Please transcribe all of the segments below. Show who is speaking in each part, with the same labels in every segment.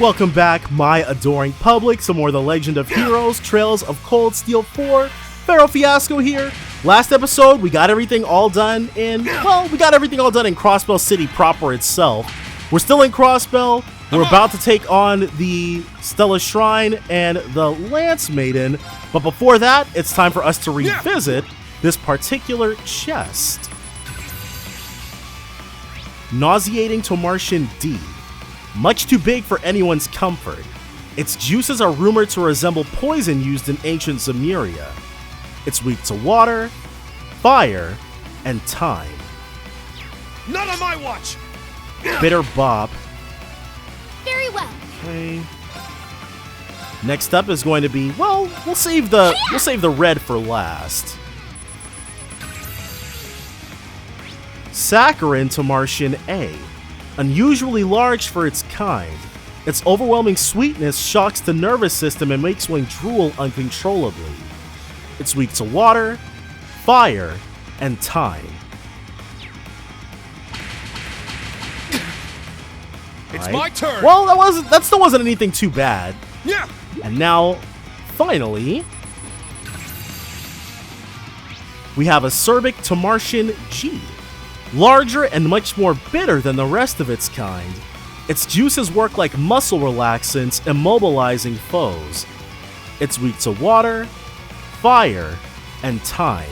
Speaker 1: Welcome back, my adoring public. Some more of the Legend of Heroes, Trails of Cold Steel 4. Pharaoh Fiasco here. Last episode, we got everything all done in, well, we got everything all done in Crossbell City proper itself. We're still in Crossbell. We're about to take on the Stella Shrine and the Lance Maiden. But before that, it's time for us to revisit this particular chest. Nauseating Tomartian D. Much too big for anyone's comfort. Its juices are rumored to resemble poison used in ancient Zemuria. It's weak to water, fire, and time.
Speaker 2: Not on my watch!
Speaker 1: Bitter Bob.
Speaker 3: Very well.
Speaker 1: Okay. Next up is going to be, well, we'll save the red for last. Saccharin Tomartian A. Unusually large for its kind. Its overwhelming sweetness shocks the nervous system and makes one drool uncontrollably. It's weak to water, fire, and time.
Speaker 2: It's my turn.
Speaker 1: Well, that still wasn't anything too bad.
Speaker 2: Yeah.
Speaker 1: And now, finally, we have Acerbic Tomartian G. Larger and much more bitter than the rest of its kind. Its juices work like muscle relaxants, immobilizing foes. It's weak to water, fire, and time.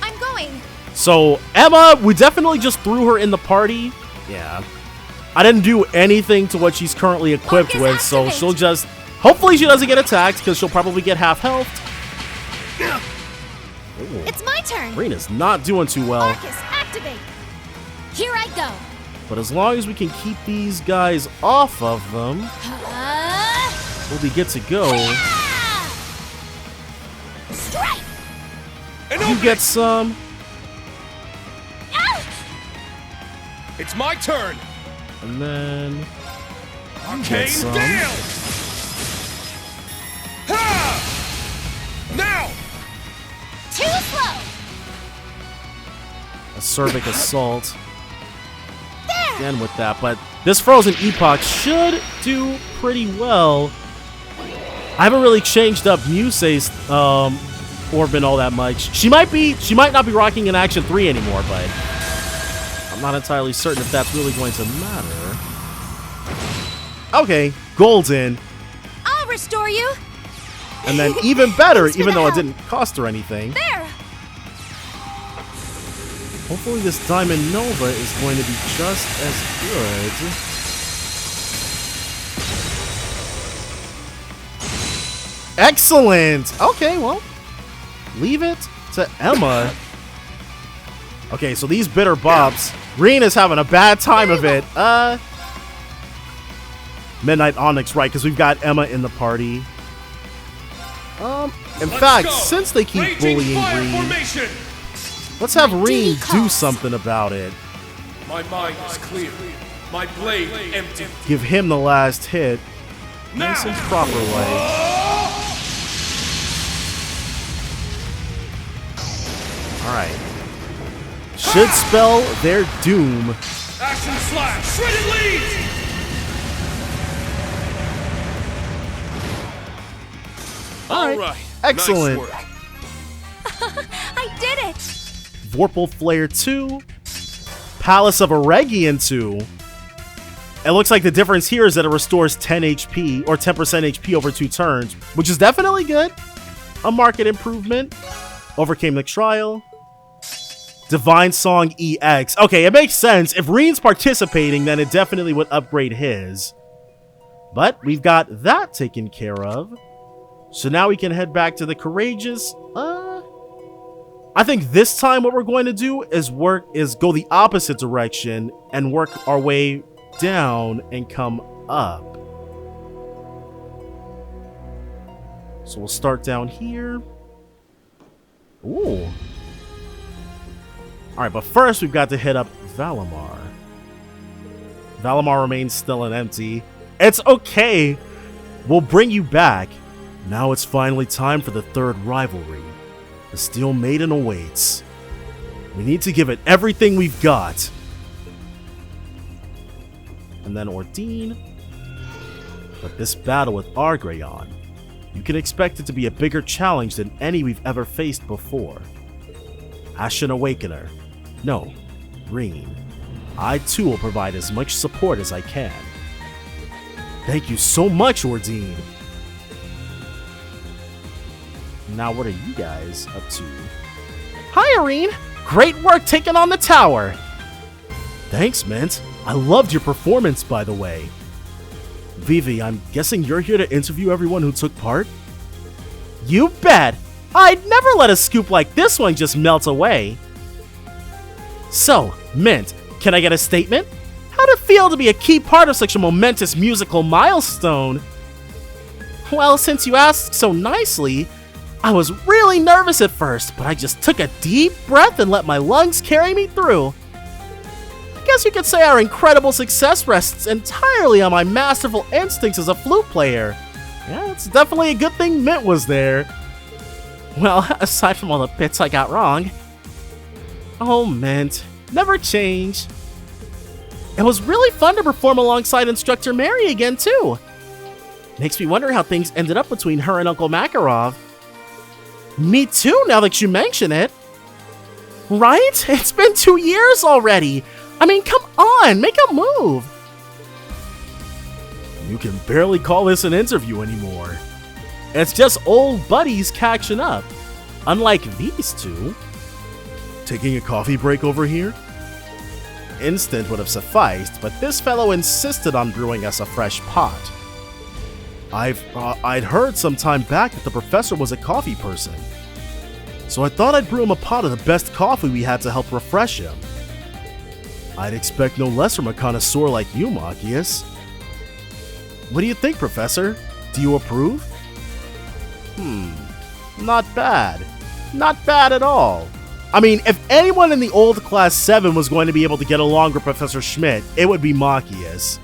Speaker 3: I'm going.
Speaker 1: So, Emma, we definitely just threw her in the party. Yeah. I didn't do anything to what she's currently equipped with, so she'll just... Hopefully she doesn't get attacked, because she'll probably get half health. Ooh.
Speaker 3: It's my turn.
Speaker 1: Rena's not doing too well.
Speaker 3: Arcus, activate. Here I go.
Speaker 1: But as long as we can keep these guys off of them, we'll be good to go.
Speaker 3: Strike.
Speaker 1: You get some.
Speaker 2: It's my turn.
Speaker 1: And then
Speaker 2: Arcane Gale. Ha! Now.
Speaker 3: Too slow.
Speaker 1: Acerbic Assault. Again with that, but this Frozen Epoch should do pretty well. I haven't really changed up Musei's Orbin all that much. She might not be rocking an Action 3 anymore, but I'm not entirely certain if that's really going to matter. Okay, Golden.
Speaker 3: I'll restore you.
Speaker 1: And then even better, even though it didn't cost her anything.
Speaker 3: There.
Speaker 1: Hopefully this Diamond Nova is going to be just as good. Excellent! Okay, well, leave it to Emma. Okay, so these bitter bops. Rena's having a bad time of it. Midnight Onyx, right, because we've got Emma in the party. In fact, since they keep bullying Reen, let's have Reen do something about it.
Speaker 2: My mind is clear. My blade empty.
Speaker 1: Give him the last hit. Nice and proper way. Alright. Should spell their doom.
Speaker 2: Action slash. Shredded leads. All right.
Speaker 1: Excellent.
Speaker 2: Nice work.
Speaker 3: I did it.
Speaker 1: Vorpal Flare 2. Palace of Eregion 2. It looks like the difference here is that it restores 10 HP or 10% HP over 2 turns, which is definitely good. A market improvement. Overcame the trial. Divine Song EX. Okay, it makes sense. If Reen's participating, then it definitely would upgrade his. But we've got that taken care of. So now we can head back to the Courageous. I think this time what we're going to do is go the opposite direction and work our way down and come up. So we'll start down here. Ooh. Alright, but first we've got to hit up Valimar. Valimar remains still and empty. It's okay. We'll bring you back. Now it's finally time for the third rivalry. The Steel Maiden awaits. We need to give it everything we've got. And then Ordine. But this battle with Argreon, you can expect it to be a bigger challenge than any we've ever faced before. Ashen Awakener. No, Reen. I too will provide as much support as I can. Thank you so much, Ordine. Now what are you guys up to? Hi, Irene! Great work taking on the tower! Thanks, Mint. I loved your performance, by the way. Vivi, I'm guessing you're here to interview everyone who took part? You bet! I'd never let a scoop like this one just melt away. So, Mint, can I get a statement? How'd it feel to be a key part of such a momentous musical milestone? Well, since you asked so nicely, I was really nervous at first, but I just took a deep breath and let my lungs carry me through. I guess you could say our incredible success rests entirely on my masterful instincts as a flute player. Yeah, it's definitely a good thing Mint was there. Well, aside from all the bits I got wrong. Oh, Mint, never change. It was really fun to perform alongside Instructor Mary again, too. Makes me wonder how things ended up between her and Uncle Makarov. Me too, now that you mention it. Right? It's been 2 years already. I mean, come on, make a move. You can barely call this an interview anymore. It's just old buddies catching up. Unlike these two. Taking a coffee break over here? Instant would have sufficed, but this fellow insisted on brewing us a fresh pot. I'd heard some time back that the professor was a coffee person, so I thought I'd brew him a pot of the best coffee we had to help refresh him. I'd expect no less from a connoisseur like you, Machias. What do you think, Professor? Do you approve? Not bad. Not bad at all. I mean, if anyone in the old Class 7 was going to be able to get along with Professor Schmidt, it would be Machias.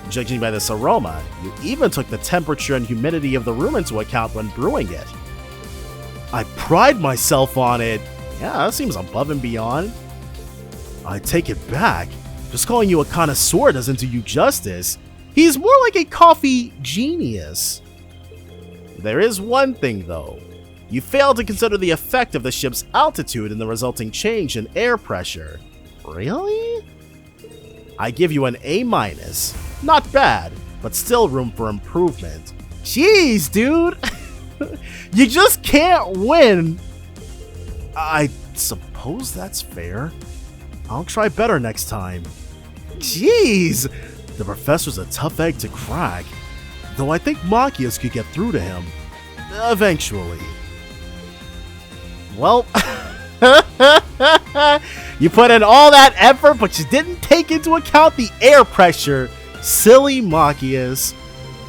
Speaker 1: Judging by this aroma, you even took the temperature and humidity of the room into account when brewing it. I pride myself on it. Yeah, that seems above and beyond. I take it back. Just calling you a connoisseur doesn't do you justice. He's more like a coffee genius. There is one thing, though. You failed to consider the effect of the ship's altitude and the resulting change in air pressure. Really? I give you an A-. Not bad, but still room for improvement. Jeez, dude! You just can't win! I suppose that's fair. I'll try better next time. Jeez! The professor's a tough egg to crack, though I think Machias could get through to him. Eventually. Well, you put in all that effort, but you didn't take into account the air pressure. Silly Machias.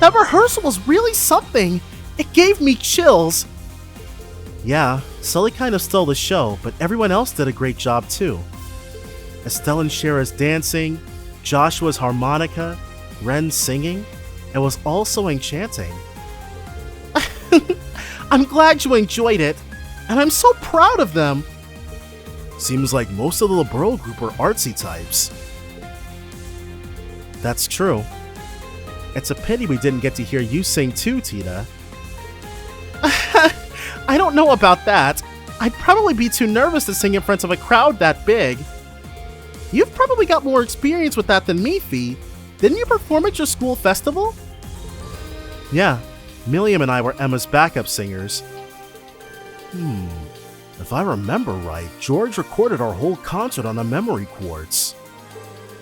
Speaker 1: That rehearsal was really something. It gave me chills. Yeah, Sully kind of stole the show, but everyone else did a great job too. Estelle and Shara's dancing, Joshua's harmonica, Ren's singing. It was all so enchanting. I'm glad you enjoyed it, and I'm so proud of them. Seems like most of the Liberal group are artsy types. That's true. It's a pity we didn't get to hear you sing too, Tita. I don't know about that. I'd probably be too nervous to sing in front of a crowd that big. You've probably got more experience with that than me, Fee. Didn't you perform at your school festival? Yeah, Milliam and I were Emma's backup singers. If I remember right, George recorded our whole concert on a memory quartz.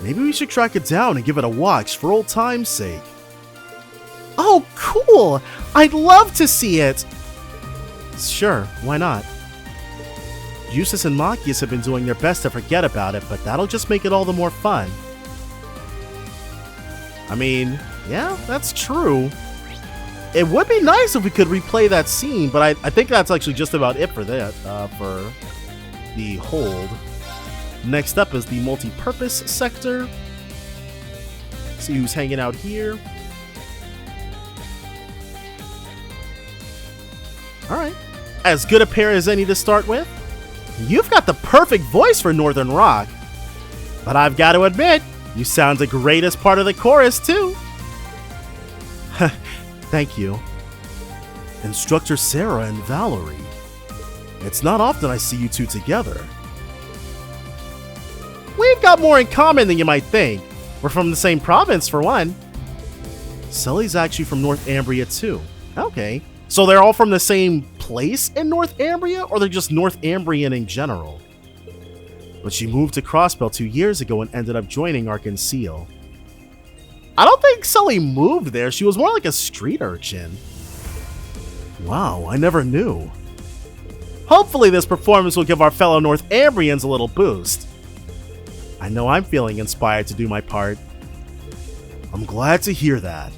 Speaker 1: Maybe we should track it down and give it a watch for old time's sake. Oh, cool! I'd love to see it! Sure, why not? Eustace and Machias have been doing their best to forget about it, but that'll just make it all the more fun. I mean, yeah, that's true. It would be nice if we could replay that scene, but I think that's actually just about it for that, for the hold. Next up is the multi-purpose sector. See who's hanging out here. Alright. As good a pair as any to start with. You've got the perfect voice for Northern Rock. But I've got to admit, you sound the greatest part of the chorus, too. Thank you. Instructor Sarah and Valerie. It's not often I see you two together. We've got more in common than you might think. We're from the same province, for one. Sully's actually from North Ambria, too. Okay. So they're all from the same place in North Ambria, or they're just North Ambrian in general? But she moved to Crossbell 2 years ago and ended up joining Arkansas. I don't think Sully moved there. She was more like a street urchin. Wow, I never knew. Hopefully this performance will give our fellow North Ambrians a little boost. I know I'm feeling inspired to do my part. I'm glad to hear that.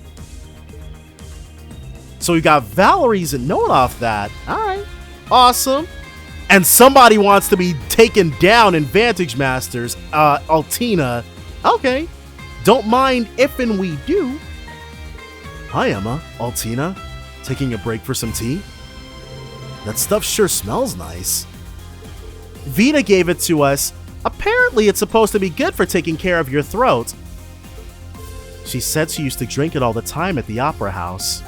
Speaker 1: So we got Valerie's note off that. Alright, awesome. And somebody wants to be taken down in Vantage Masters. Altina. Okay. Don't mind if and we do. Hi, Emma. Altina. Taking a break for some tea? That stuff sure smells nice. Vita gave it to us. Apparently it's supposed to be good for taking care of your throat. She said she used to drink it all the time at the opera house.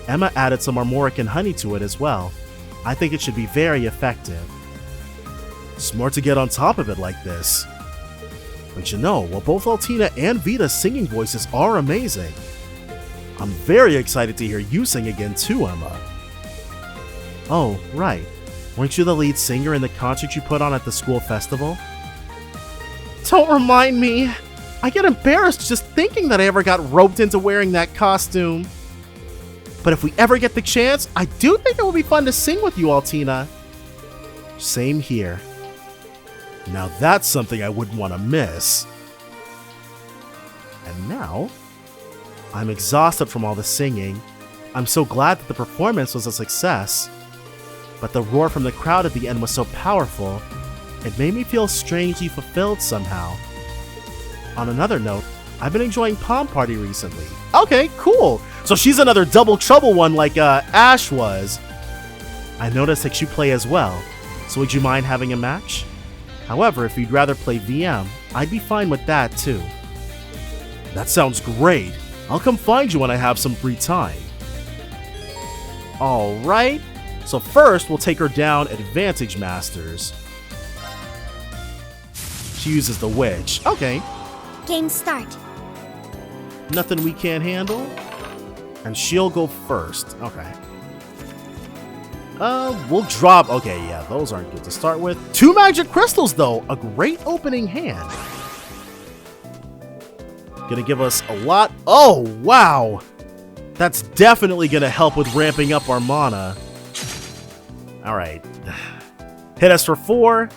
Speaker 1: Emma added some Armorican honey to it as well. I think it should be very effective. Smart to get on top of it like this. But you know, while both Altina and Vita's singing voices are amazing, I'm very excited to hear you sing again too, Emma. Oh, right. Weren't you the lead singer in the concert you put on at the school festival? Don't remind me. I get embarrassed just thinking that I ever got roped into wearing that costume. But if we ever get the chance, I do think it would be fun to sing with you, Altina. Same here. Now that's something I wouldn't want to miss. And now, I'm exhausted from all the singing. I'm so glad that the performance was a success. But the roar from the crowd at the end was so powerful, it made me feel strangely fulfilled somehow. On another note, I've been enjoying Palm Party recently. Okay, cool. So she's another double trouble one like Ash was. I noticed that you play as well, so would you mind having a match? However, if you'd rather play VM, I'd be fine with that too. That sounds great. I'll come find you when I have some free time. Alright, so first we'll take her down at Vantage Masters. She uses the Witch. Okay.
Speaker 3: Game start.
Speaker 1: Nothing we can't handle. And she'll go first. Okay. We'll drop... Okay, yeah, those aren't good to start with. 2 magic crystals, though. A great opening hand. Gonna give us a lot... Oh, wow! That's definitely gonna help with ramping up our mana. Alright. Hit us for 4.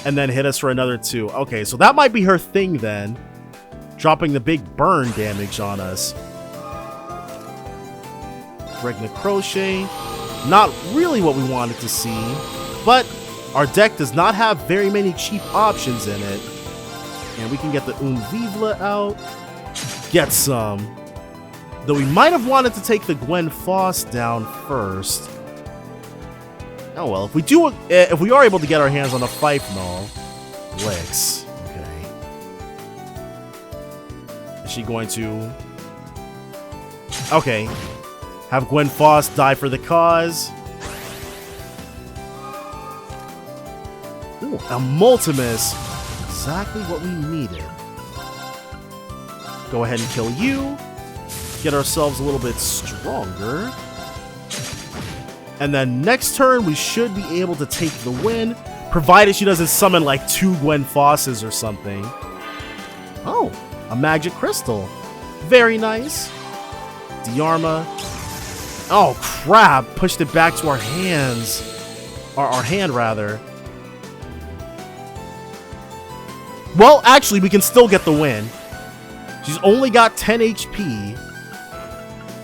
Speaker 1: And then hit us for another 2. Okay, so that might be her thing then. Dropping the big burn damage on us. Regna Crochet. Not really what we wanted to see. But our deck does not have very many cheap options in it. And we can get the Unvivla out. Get some. Though we might have wanted to take the Gwen Foss down first. Oh well, if we are able to get our hands on a Fife Null. Licks. Okay. Is she going to... Okay. Have Gwen Foss die for the cause. Ooh, a Multimus. Exactly what we needed. Go ahead and kill you. Get ourselves a little bit stronger. And then next turn, we should be able to take the win, provided she doesn't summon like 2 Gwen Fosses or something. Oh, a magic crystal. Very nice. Diarma. Oh, crap. Pushed it back to our hands. Our hand, rather. Well, actually, we can still get the win. She's only got 10 HP.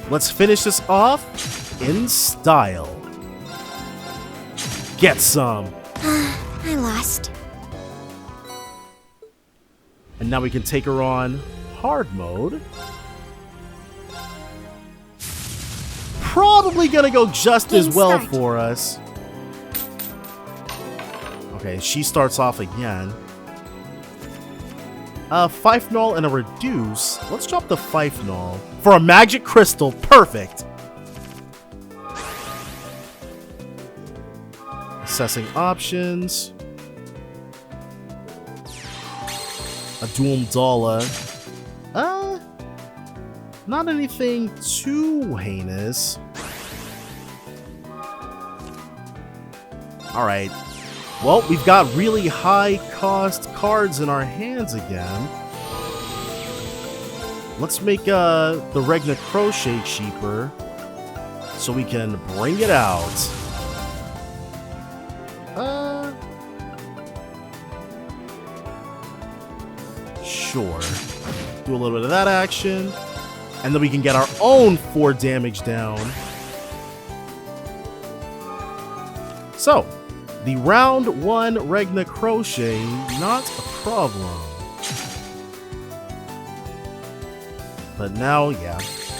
Speaker 1: Let's finish this off in style. Get some.
Speaker 3: I lost.
Speaker 1: And now we can take her on hard mode. Probably gonna go just as well for us. Okay, she starts off again. Fife-null and a reduce. Let's drop the Fife-null for a magic crystal. Perfect. Assessing options. A Doom Dala. Not anything too heinous. Alright. Well, we've got really high cost cards in our hands again. Let's make the Regna Crochet cheaper so we can bring it out. Sure. Do a little bit of that action. And then we can get our own 4 damage down. So, the round 1 Regna Crochet, not a problem. But now, yeah.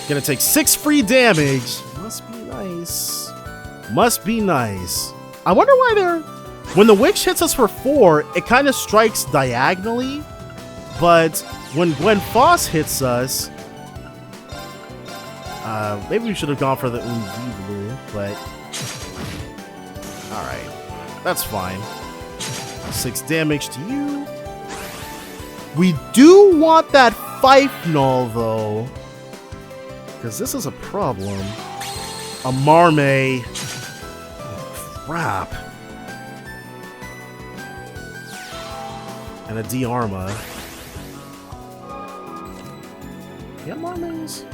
Speaker 1: Gonna take 6 free damage. Must be nice. Must be nice. I wonder why they're... When the witch hits us for 4, it kind of strikes diagonally. But when Gwen Foss hits us... maybe we should have gone for the Unvivlu, but... Alright. That's fine. 6 damage to you. We do want that Fife-null, though. Because this is a problem. A Marme. Oh, crap. And a D-Arma. Yeah, Marmes.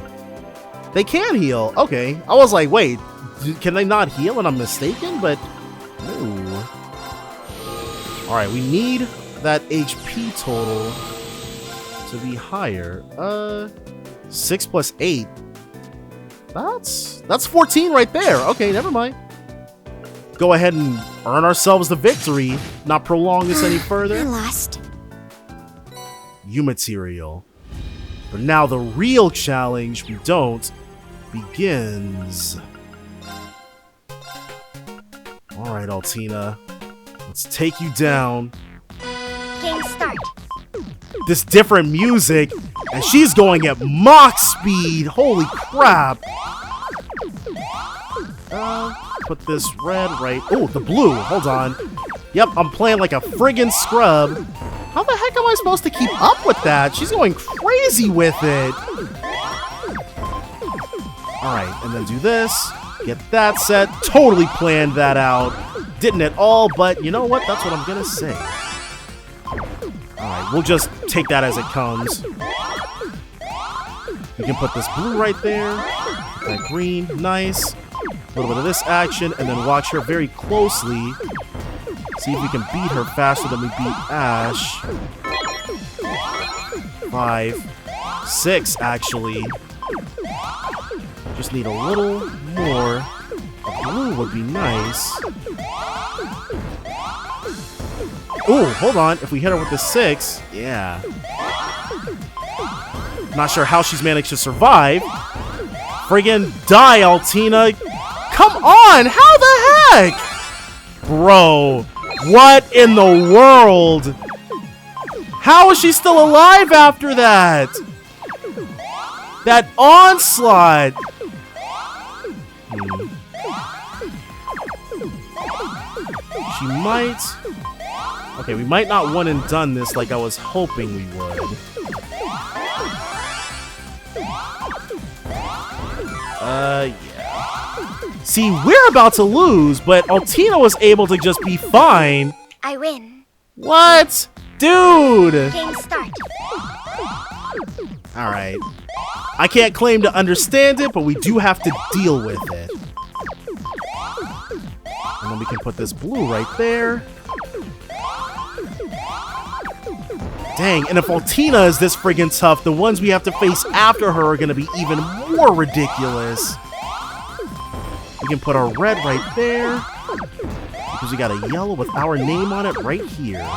Speaker 1: They can heal. Okay. I was like, wait, can they not heal and I'm mistaken? But, no. Alright, we need that HP total to be higher. 6 plus 8. That's 14 right there. Okay, never mind. Go ahead and earn ourselves the victory. Not prolong this any further.
Speaker 3: I lost.
Speaker 1: U-material. But now the real challenge, we don't, begins. Alright, Altina. Let's take you down.
Speaker 3: Game start.
Speaker 1: This different music, and she's going at Mach speed. Holy crap. Put this red right... Oh, the blue. Hold on. Yep, I'm playing like a friggin' scrub. How the heck am I supposed to keep up with that? She's going crazy with it. Alright, and then do this. Get that set. Totally planned that out. Didn't at all, but you know what? That's what I'm gonna say. Alright, we'll just take that as it comes. We can put this blue right there. That green. Nice. A little bit of this action, and then watch her very closely. See if we can beat her faster than we beat Ash. 5, 6, actually. Just need a little more. A blue would be nice. Oh, hold on. If we hit her with the 6, yeah. Not sure how she's managed to survive. Friggin' die, Altina. Come on! How the heck? Bro, what in the world? How is she still alive after that? That onslaught! She might... Okay, we might not one and done this like I was hoping we would. Yeah. See, we're about to lose, but Altina was able to just be fine.
Speaker 3: I win.
Speaker 1: What? Dude!
Speaker 3: Game start.
Speaker 1: Alright. I can't claim to understand it, but we do have to deal with it. And then we can put this blue right there. Dang, and if Altina is this friggin' tough, the ones we have to face after her are gonna be even more ridiculous. We can put our red right there. Because we got a yellow with our name on it right here.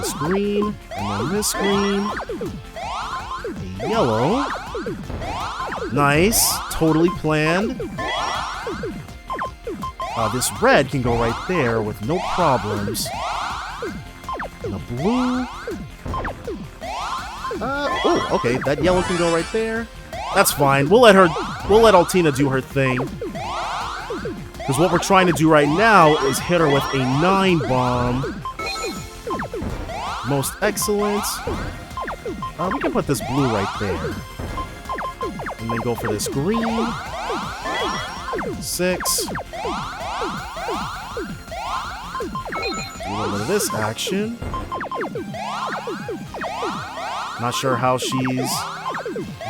Speaker 1: This green, and then this green. A yellow. Nice. Totally planned. This red can go right there with no problems. And a blue. Oh, okay. That yellow can go right there. That's fine. We'll let Altina do her thing. Because what we're trying to do right now is hit her with a 9 bomb. Most excellent. We can put this blue right there. And then go for this green. 6. Do a little bit of this action. Not sure how she's...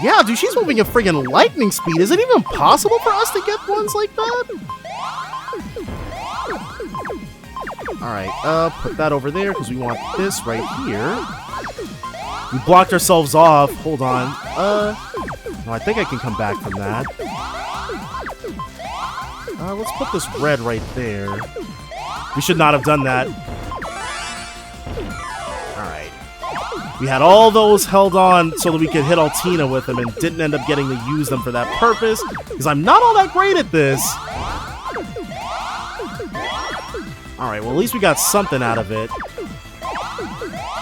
Speaker 1: Yeah, dude, she's moving at friggin' lightning speed. Is it even possible for us to get ones like that? Alright, put that over there because we want this right here. We blocked ourselves off. Hold on. No, I think I can come back from that. Let's put this red right there. We should not have done that. Alright. We had all those held on so that we could hit Altina with them and didn't end up getting to use them for that purpose because I'm not all that great at this. Alright, well at least we got something out of it.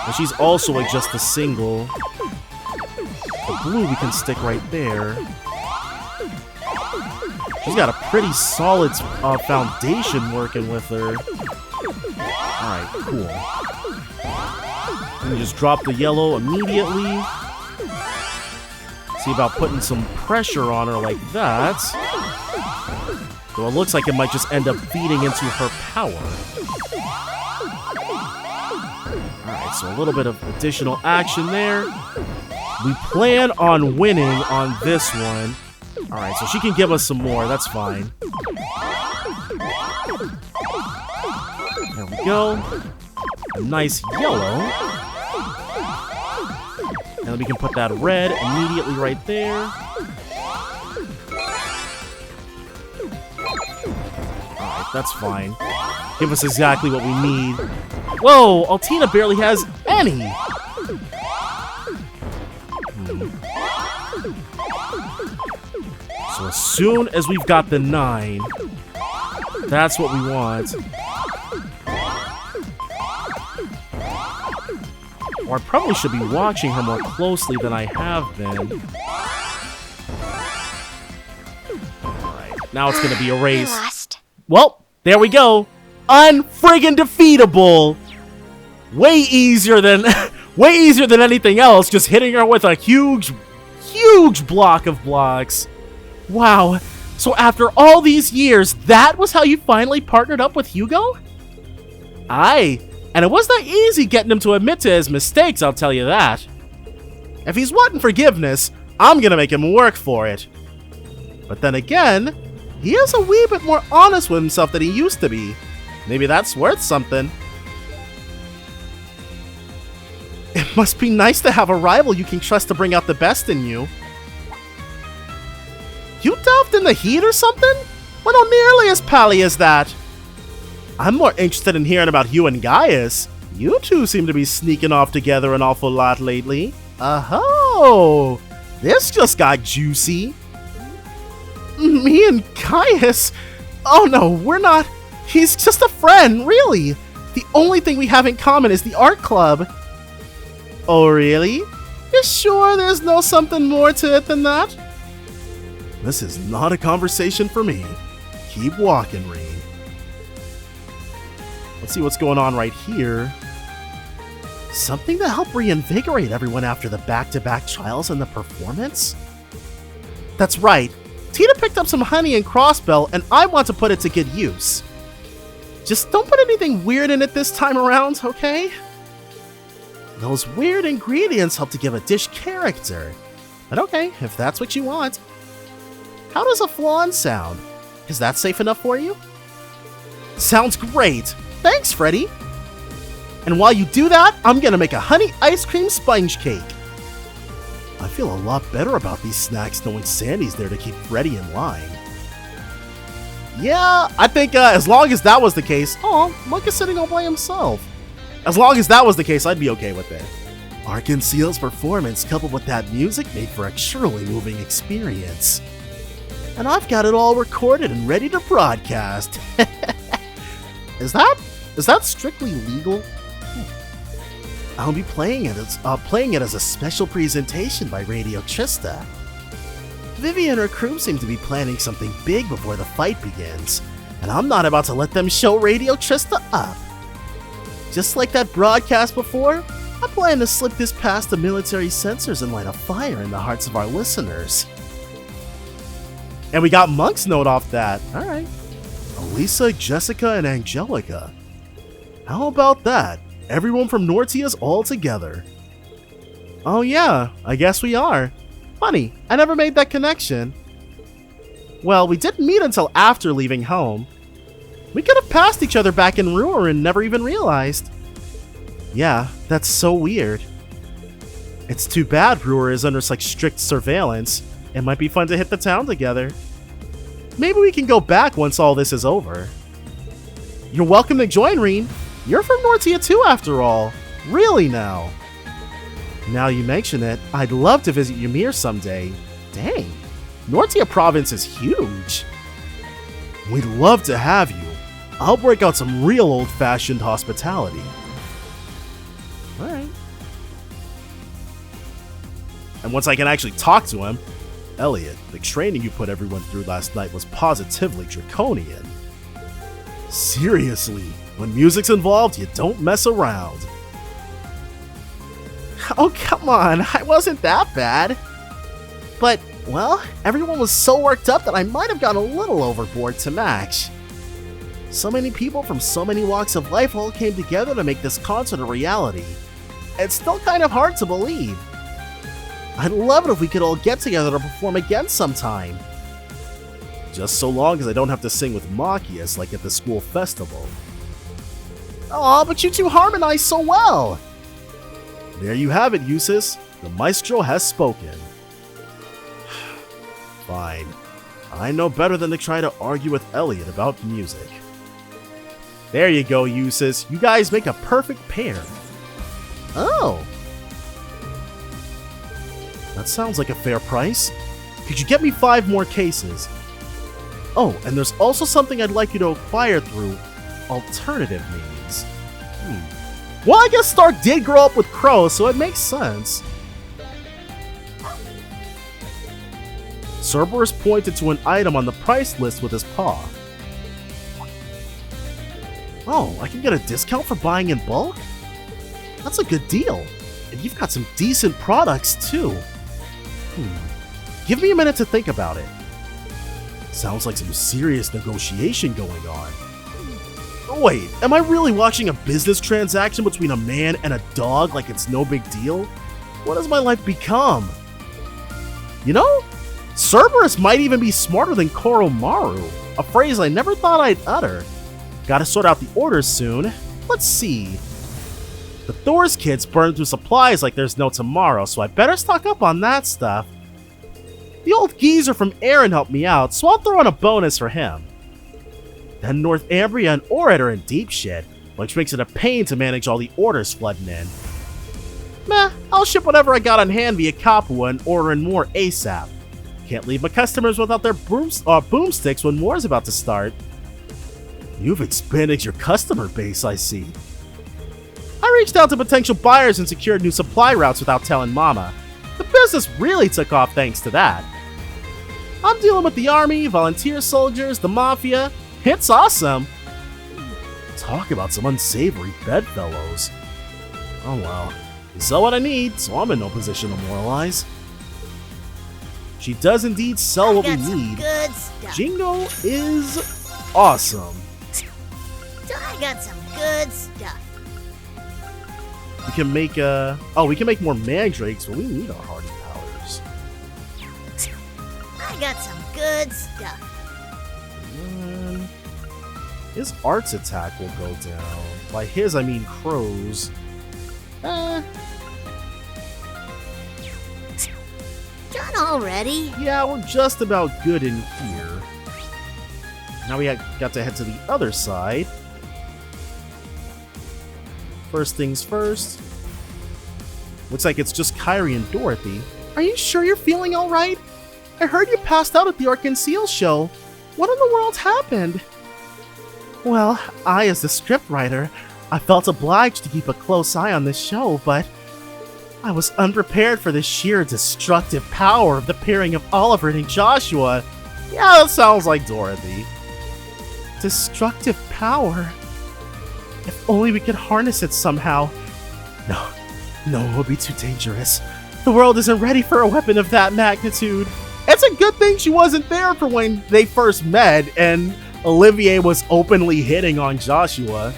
Speaker 1: And she's also like just a single. The blue we can stick right there. She's got a pretty solid foundation working with her. Alright, cool. And just drop the yellow immediately. See about putting some pressure on her like that. So it looks like it might just end up feeding into her power. Alright, so a little bit of additional action there. We plan on winning on this one. Alright, so she can give us some more. That's fine. There we go. A nice yellow. And then we can put that red immediately right there. Alright, that's fine. Give us exactly what we need. Whoa, Altina barely has any. So as soon as we've got the 9, that's what we want. Or I probably should be watching her more closely than I have been. Alright, now it's gonna be a race.
Speaker 3: Lost.
Speaker 1: Well, there we go. Unfriggin' defeatable. Way easier than anything else, just hitting her with a huge block of blocks. Wow, so after all these years, that was how you finally partnered up with Hugo? Aye, and it wasn't that easy getting him to admit to his mistakes, I'll tell you that. If he's wanting forgiveness, I'm gonna make him work for it. But then again, he is a wee bit more honest with himself than he used to be. Maybe that's worth something. It must be nice to have a rival you can trust to bring out the best in you. You delved in the heat or something? We're not nearly as pally as that. I'm more interested in hearing about you and Gaius. You two seem to be sneaking off together an awful lot lately. Oh, this just got juicy. Me and Gaius? Oh no, we're not. He's just a friend, really. The only thing we have in common is the art club. Oh really? You sure there's no something more to it than that? This is not a conversation for me. Keep walking, Rain. Let's see what's going on right here. Something to help reinvigorate everyone after the back-to-back trials and the performance? That's right. Tina picked up some honey and crossbell, and I want to put it to good use. Just don't put anything weird in it this time around, okay? Those weird ingredients help to give a dish character. But okay, if that's what you want. How does a flan sound? Is that safe enough for you? Sounds great! Thanks, Freddy! And while you do that, I'm gonna make a honey ice cream sponge cake. I feel a lot better about these snacks knowing Sandy's there to keep Freddy in line. Yeah, I think as long as that was the case... Oh, Monk is sitting all by himself. As long as that was the case, I'd be okay with it. Arkanseal's performance coupled with that music made for a truly moving experience. And I've got it all recorded and ready to broadcast. Is that strictly legal? I'll be playing it as a special presentation by Radio Trista. Vivi and her crew seem to be planning something big before the fight begins, and I'm not about to let them show Radio Trista up. Just like that broadcast before, I plan to slip this past the military censors and light a fire in the hearts of our listeners. And we got Monk's note off that. Alright. Elisa, Jessica, and Angelica. How about that? Everyone from Nortia's all together. Oh yeah, I guess we are. Funny, I never made that connection. Well, we didn't meet until after leaving home. We could have passed each other back in Ruhr and never even realized. Yeah, that's so weird. It's too bad Ruhr is under such strict surveillance. It might be fun to hit the town together. Maybe we can go back once all this is over. You're welcome to join, Reen. You're from Nortia too, after all. Really now. Now you mention it, I'd love to visit Ymir someday. Dang, Nortia province is huge. We'd love to have you. I'll break out some real old-fashioned hospitality. Alright. And once I can actually talk to him, Elliot, the training you put everyone through last night was positively draconian. Seriously, when music's involved, you don't mess around. Oh, come on, I wasn't that bad. But, well, everyone was so worked up that I might have gone a little overboard to match. So many people from so many walks of life all came together to make this concert a reality. It's still kind of hard to believe. I'd love it if we could all get together to perform again sometime. Just so long as I don't have to sing with Machias like at the school festival. Aw, but you two harmonize so well! There you have it, Eustace. The maestro has spoken. Fine. I know better than to try to argue with Elliot about music. There you go, Eustace. You guys make a perfect pair. Oh. That sounds like a fair price. Could you get me 5 more cases? Oh, and there's also something I'd like you to acquire through alternative means. Well, I guess Stark did grow up with crows, so it makes sense. Cerberus pointed to an item on the price list with his paw. Oh, I can get a discount for buying in bulk? That's a good deal. And you've got some decent products, too. Give me a minute to think about it. Sounds like some serious negotiation going on. Wait, am I really watching a business transaction between a man and a dog like it's no big deal? What has my life become? You know, Cerberus might even be smarter than Koromaru, a phrase I never thought I'd utter. Gotta sort out the orders soon. Let's see. The Thor's kids burn through supplies like there's no tomorrow, so I better stock up on that stuff. The old geezer from Aaron helped me out, so I'll throw in a bonus for him. Then Northumbria and Orid are in deep shit, which makes it a pain to manage all the orders flooding in. Meh, I'll ship whatever I got on hand via Kapua and order in more ASAP. Can't leave my customers without their boomsticks when war's about to start. You've expanded your customer base, I see. I reached out to potential buyers and secured new supply routes without telling Mama. The business really took off thanks to that. I'm dealing with the army, volunteer soldiers, the mafia. It's awesome. Talk about some unsavory bedfellows. Oh well, you sell what I need, so I'm in no position to moralize. She does indeed sell what we need.
Speaker 4: Good stuff.
Speaker 1: Jingo is awesome.
Speaker 4: I got some good stuff.
Speaker 1: We can make we can make more mandrakes, but we need our hardy powders.
Speaker 4: I got some good stuff.
Speaker 1: And his arts attack will go down. By his, I mean Crow's.
Speaker 4: Done already?
Speaker 1: Yeah, we're just about good in here. Now we got to head to the other side. First things first. Looks like it's just Kyrie and Dorothy. Are you sure you're feeling alright? I heard you passed out at the Arc-and-Seal show. What in the world happened? Well, as the scriptwriter, I felt obliged to keep a close eye on this show, but I was unprepared for the sheer destructive power of the pairing of Oliver and Joshua. Yeah, that sounds like Dorothy. Destructive power? If only we could harness it somehow. No, it would be too dangerous. The world isn't ready for a weapon of that magnitude. It's a good thing she wasn't there for when they first met and Olivier was openly hitting on Joshua.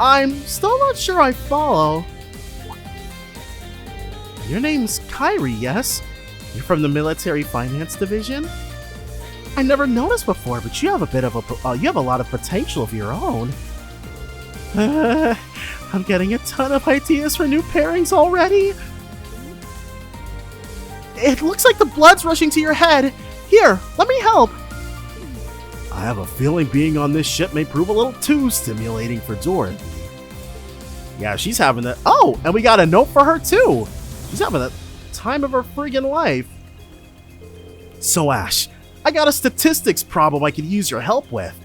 Speaker 1: I'm still not sure I follow. Your name's Kyrie, yes? You're from the Military Finance Division? I never noticed before, but you have a lot of potential of your own. I'm getting a ton of ideas for new pairings already. It looks like the blood's rushing to your head. Here, let me help. I have a feeling being on this ship may prove a little too stimulating for Dorothy. Yeah, she's having that. Oh, and we got a note for her too. She's having the time of her friggin' life. So Ash, I got a statistics problem I could use your help with.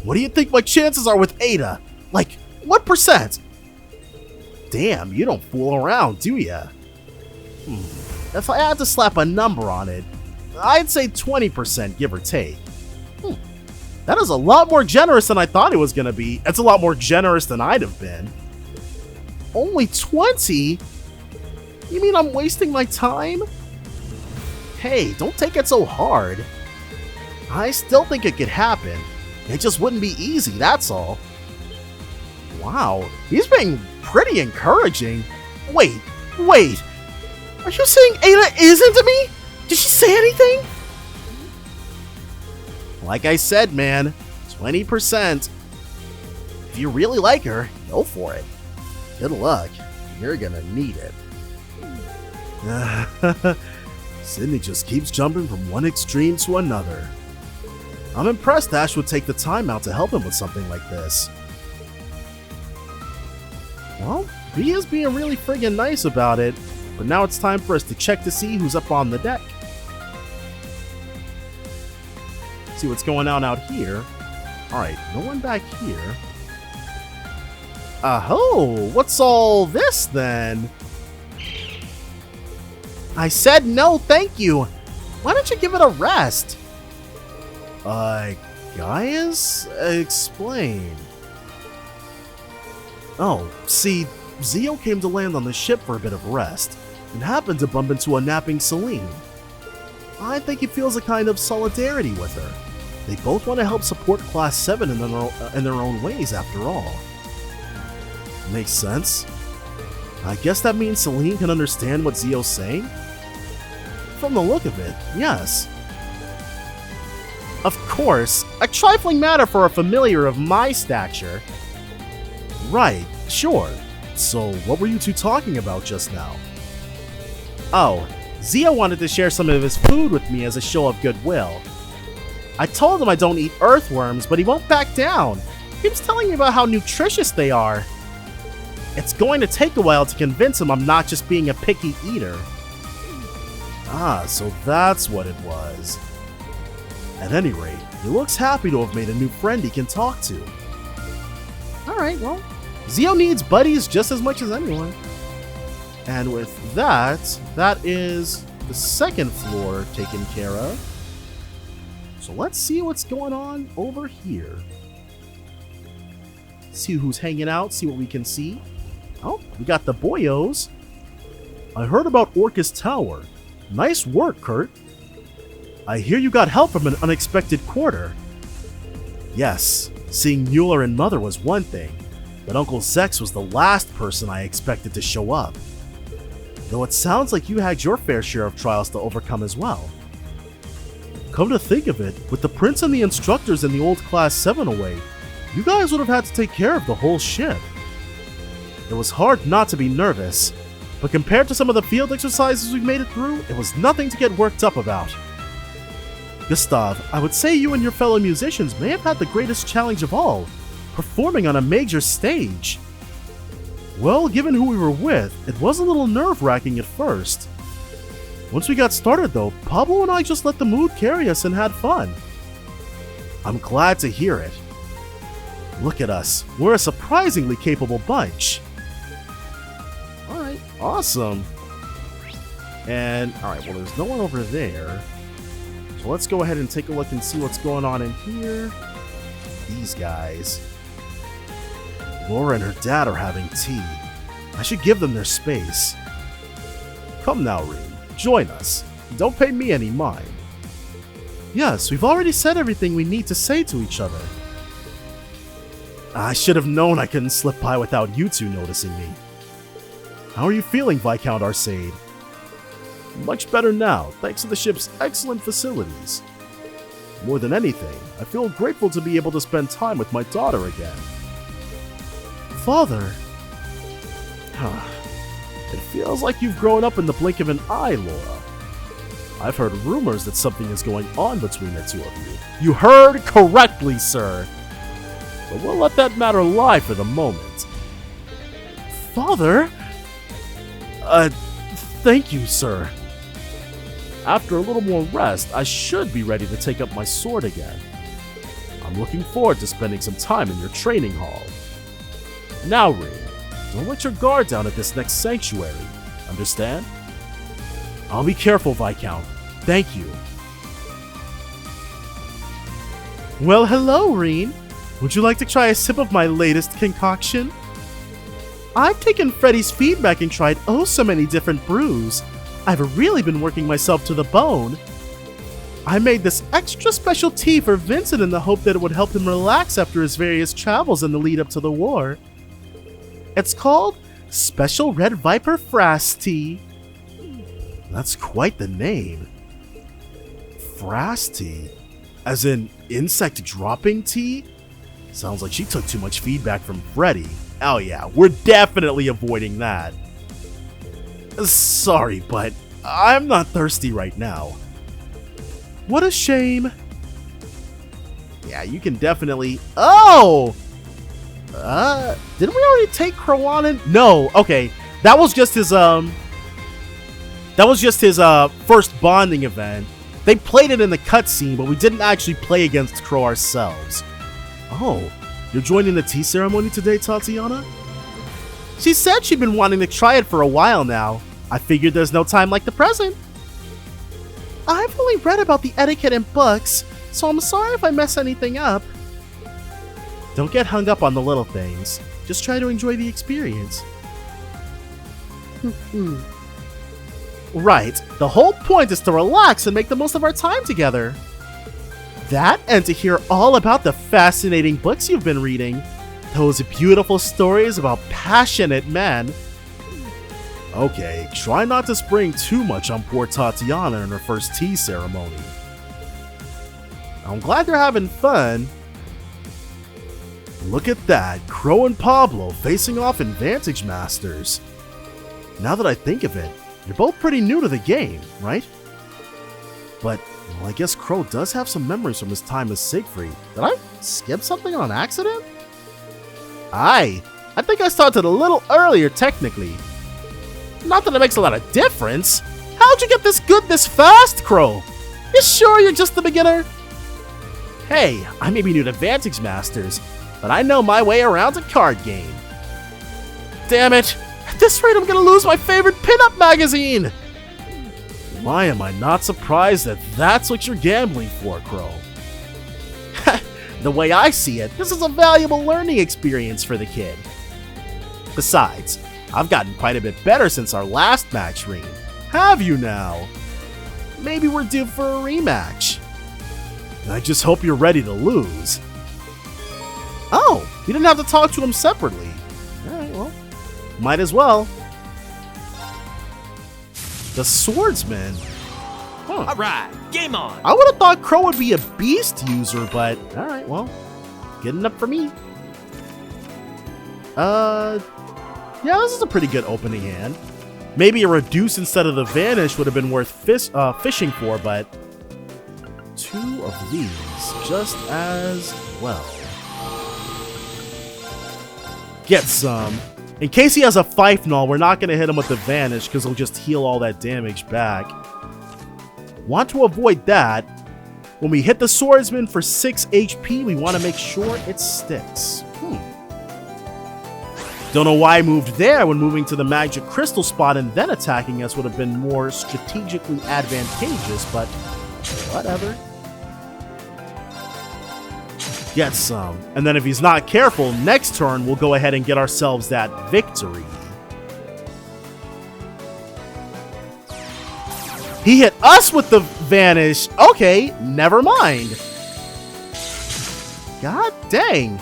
Speaker 1: What do you think my chances are with Ada? Like, what percent? Damn, you don't fool around, do ya? If I had to slap a number on it, I'd say 20%, give or take. That is a lot more generous than I thought it was going to be. It's a lot more generous than I'd have been. Only 20? You mean I'm wasting my time? Hey, don't take it so hard. I still think it could happen. It just wouldn't be easy, that's all. Wow, he's being pretty encouraging. Wait. Are you saying Ada is into me? Did she say anything? Like I said, man, 20%. If you really like her, go for it. Good luck. You're gonna need it. Sydney just keeps jumping from one extreme to another. I'm impressed Ash would take the time out to help him with something like this. Well, he is being really friggin' nice about it, but now it's time for us to check to see who's up on the deck. See what's going on out here. Alright, no one back here. Oh, what's all this then? I said no thank you. Why don't you give it a rest? Guys? Explain. Oh, see, Zio came to land on the ship for a bit of rest, and happened to bump into a napping Celine. I think he feels a kind of solidarity with her. They both want to help support Class 7 in their own ways, after all. Makes sense. I guess that means Celine can understand what Zio's saying? From the look of it, yes. Of course, a trifling matter for a familiar of my stature. Right, sure. So, what were you two talking about just now? Oh, Zio wanted to share some of his food with me as a show of goodwill. I told him I don't eat earthworms, but he won't back down. He was telling me about how nutritious they are. It's going to take a while to convince him I'm not just being a picky eater. Ah, so that's what it was. At any rate, he looks happy to have made a new friend he can talk to. Alright, well, Zio needs buddies just as much as anyone. And with that, that is the second floor taken care of. So let's see what's going on over here. See who's hanging out, see what we can see. Oh, we got the boyos. I heard about Orcus Tower. Nice work, Kurt. I hear you got help from an unexpected quarter. Yes, seeing Mueller and Mother was one thing, but Uncle Zex was the last person I expected to show up. Though it sounds like you had your fair share of trials to overcome as well. Come to think of it, with the prince and the instructors in the old Class 7 away, you guys would have had to take care of the whole ship. It was hard not to be nervous, but compared to some of the field exercises we made it through, it was nothing to get worked up about. Gustav, I would say you and your fellow musicians may have had the greatest challenge of all, performing on a major stage. Well, given who we were with, it was a little nerve-wracking at first. Once we got started though, Pablo and I just let the mood carry us and had fun. I'm glad to hear it. Look at us, we're a surprisingly capable bunch. Alright, awesome. And, alright, well there's no one over there. So let's go ahead and take a look and see what's going on in here. These guys. Laura and her dad are having tea. I should give them their space. Come now, Reem. Join us. Don't pay me any mind. Yes, we've already said everything we need to say to each other. I should have known I couldn't slip by without you two noticing me. How are you feeling, Viscount Arcade? Much better now, thanks to the ship's excellent facilities. More than anything, I feel grateful to be able to spend time with my daughter again. Father... It feels like you've grown up in the blink of an eye, Laura. I've heard rumors that something is going on between the two of you. You heard correctly, sir. But we'll let that matter lie for the moment. Father? Thank you, sir. After a little more rest, I should be ready to take up my sword again. I'm looking forward to spending some time in your training hall. Now, Reem, don't let your guard down at this next sanctuary. Understand? I'll be careful, Viscount. Thank you. Well, hello, Reem. Would you like to try a sip of my latest concoction? I've taken Freddy's feedback and tried oh so many different brews. I've really been working myself to the bone. I made this extra special tea for Vincent in the hope that it would help him relax after his various travels in the lead up to the war. It's called Special Red Viper Frass Tea. That's quite the name. Frass tea? As in insect dropping tea? Sounds like she took too much feedback from Freddy. Oh yeah, we're definitely avoiding that. Sorry, but I'm not thirsty right now. What a shame. Yeah, you can definitely... Oh! Didn't we already take Crowanin? No, okay. That was just his, first bonding event. They played it in the cutscene, but we didn't actually play against Crow ourselves. Oh, you're joining the tea ceremony today, Tatiana? She said she'd been wanting to try it for a while now. I figured there's no time like the present. I've only read about the etiquette in books, so I'm sorry if I mess anything up. Don't get hung up on the little things. Just try to enjoy the experience. Right, the whole point is to relax and make the most of our time together. That, and to hear all about the fascinating books you've been reading. Those beautiful stories about passionate men. Okay, try not to spring too much on poor Tatiana in her first tea ceremony. I'm glad they're having fun. Look at that, Crow and Pablo facing off in Vantage Masters. Now that I think of it, you're both pretty new to the game, right? But, well, I guess Crow does have some memories from his time as Siegfried. Did I skip something on accident? I think I started a little earlier technically. Not that it makes a lot of difference. How'd you get this good this fast, Crow? You sure you're just the beginner? Hey, I may be new to Vantage Masters, but I know my way around a card game. Damn it! At this rate, I'm gonna lose my favorite pinup magazine! Why am I not surprised that that's what you're gambling for, Crow? The way I see it, this is a valuable learning experience for the kid. Besides, I've gotten quite a bit better since our last match, Reem. Have you now? Maybe we're due for a rematch. I just hope you're ready to lose. Oh, you didn't have to talk to him separately. Alright, well, might as well. The swordsman? Huh.
Speaker 5: Alright, game on!
Speaker 1: I would have thought Crow would be a beast user, but alright, well, good enough for me. Yeah, this is a pretty good opening hand. Maybe a reduce instead of the vanish would have been worth fishing for, but two of these just as well. Get some. In case he has a Fife Null, we're not going to hit him with the Vanish because he'll just heal all that damage back. Want to avoid that. When we hit the Swordsman for 6 HP, we want to make sure it sticks. Don't know why I moved there when moving to the Magic Crystal spot and then attacking us would have been more strategically advantageous, but whatever. Get some. And then if he's not careful, next turn we'll go ahead and get ourselves that victory. He hit us with the Vanish. Okay, never mind. God dang.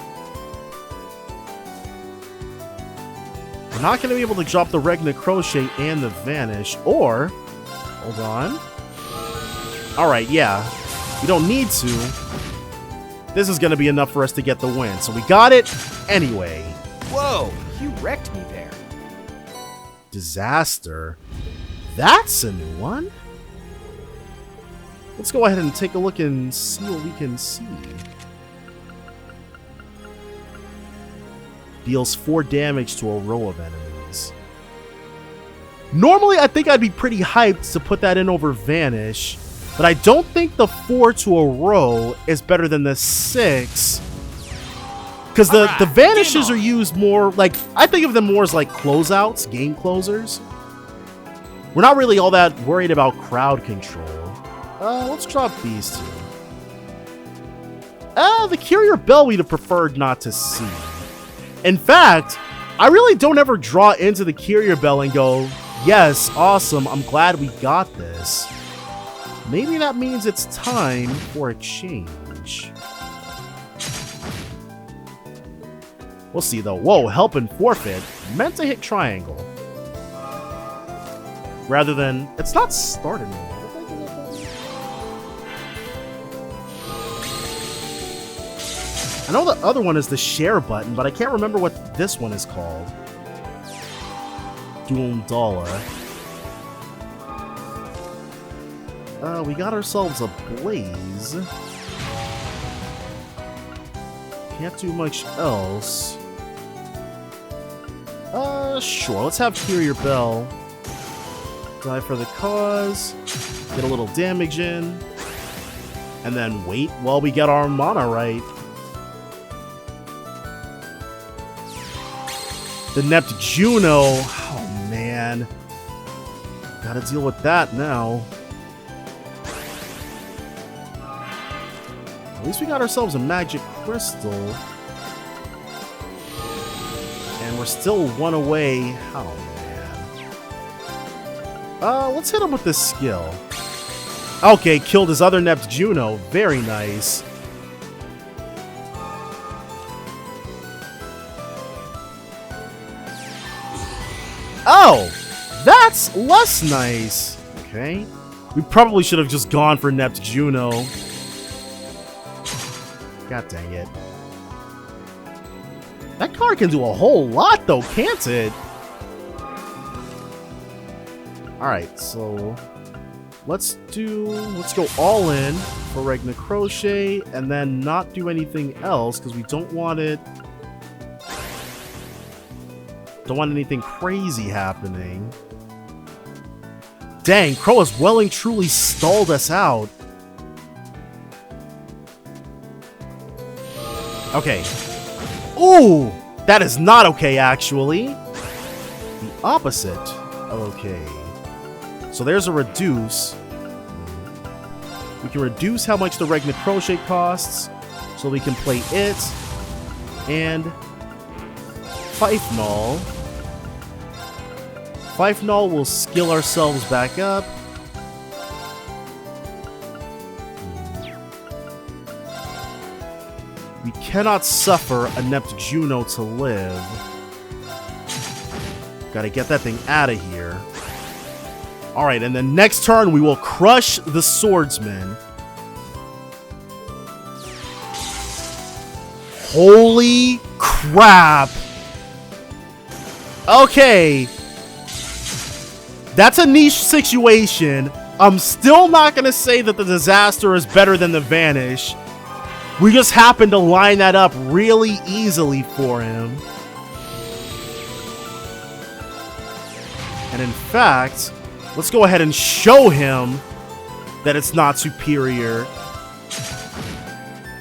Speaker 1: We're not going to be able to drop the Regna Crochet and the Vanish, or... Hold on. Alright, yeah. We don't need to. This is going to be enough for us to get the win, so we got it anyway.
Speaker 5: Whoa, you wrecked me there.
Speaker 1: Disaster. That's a new one. Let's go ahead and take a look and see what we can see. Deals 4 damage to a row of enemies. Normally, I think I'd be pretty hyped to put that in over Vanish, but I don't think the 4 to a row is better than the 6. Because the Vanishes are used more, like, I think of them more as like closeouts, game closers. We're not really all that worried about crowd control. Let's drop these two. The Courier Bell we'd have preferred not to see. In fact, I really don't ever draw into the Courier Bell and go, yes, awesome, I'm glad we got this. Maybe that means it's time for exchange. We'll see though. Whoa, help and forfeit. Meant to hit triangle. Rather than, it's not started anymore. I know the other one is the share button, but I can't remember what this one is called. Dual-Dollar. We got ourselves a Blaze. Can't do much else. Sure, let's have Courier Bell. Die for the cause. Get a little damage in. And then wait while we get our mana right. The Nept Juno. Oh, man. Gotta deal with that now. At least we got ourselves a Magic Crystal. And we're still one away. Oh, man. Let's hit him with this skill. Okay, killed his other Nept Juno. Very nice. Oh, that's less nice. Okay. We probably should have just gone for Nept Juno. God dang it. That card can do a whole lot though, can't it? Alright, so let's go all in for Regna Crochet and then not do anything else because we don't want it. Don't want anything crazy happening. Dang, Crow has well and truly stalled us out. Okay. Ooh! That is not okay, actually. The opposite of okay. So there's a reduce. We can reduce how much the Regna Crochet costs, so we can play it. And Fife Null. Fife Null will skill ourselves back up. We cannot suffer a Nept Juno to live. Gotta get that thing out of here. Alright, and then next turn we will crush the Swordsman. Holy crap! Okay. That's a niche situation. I'm still not gonna say that the Disaster is better than the Vanish. We just happened to line that up really easily for him. And in fact, let's go ahead and show him that it's not superior.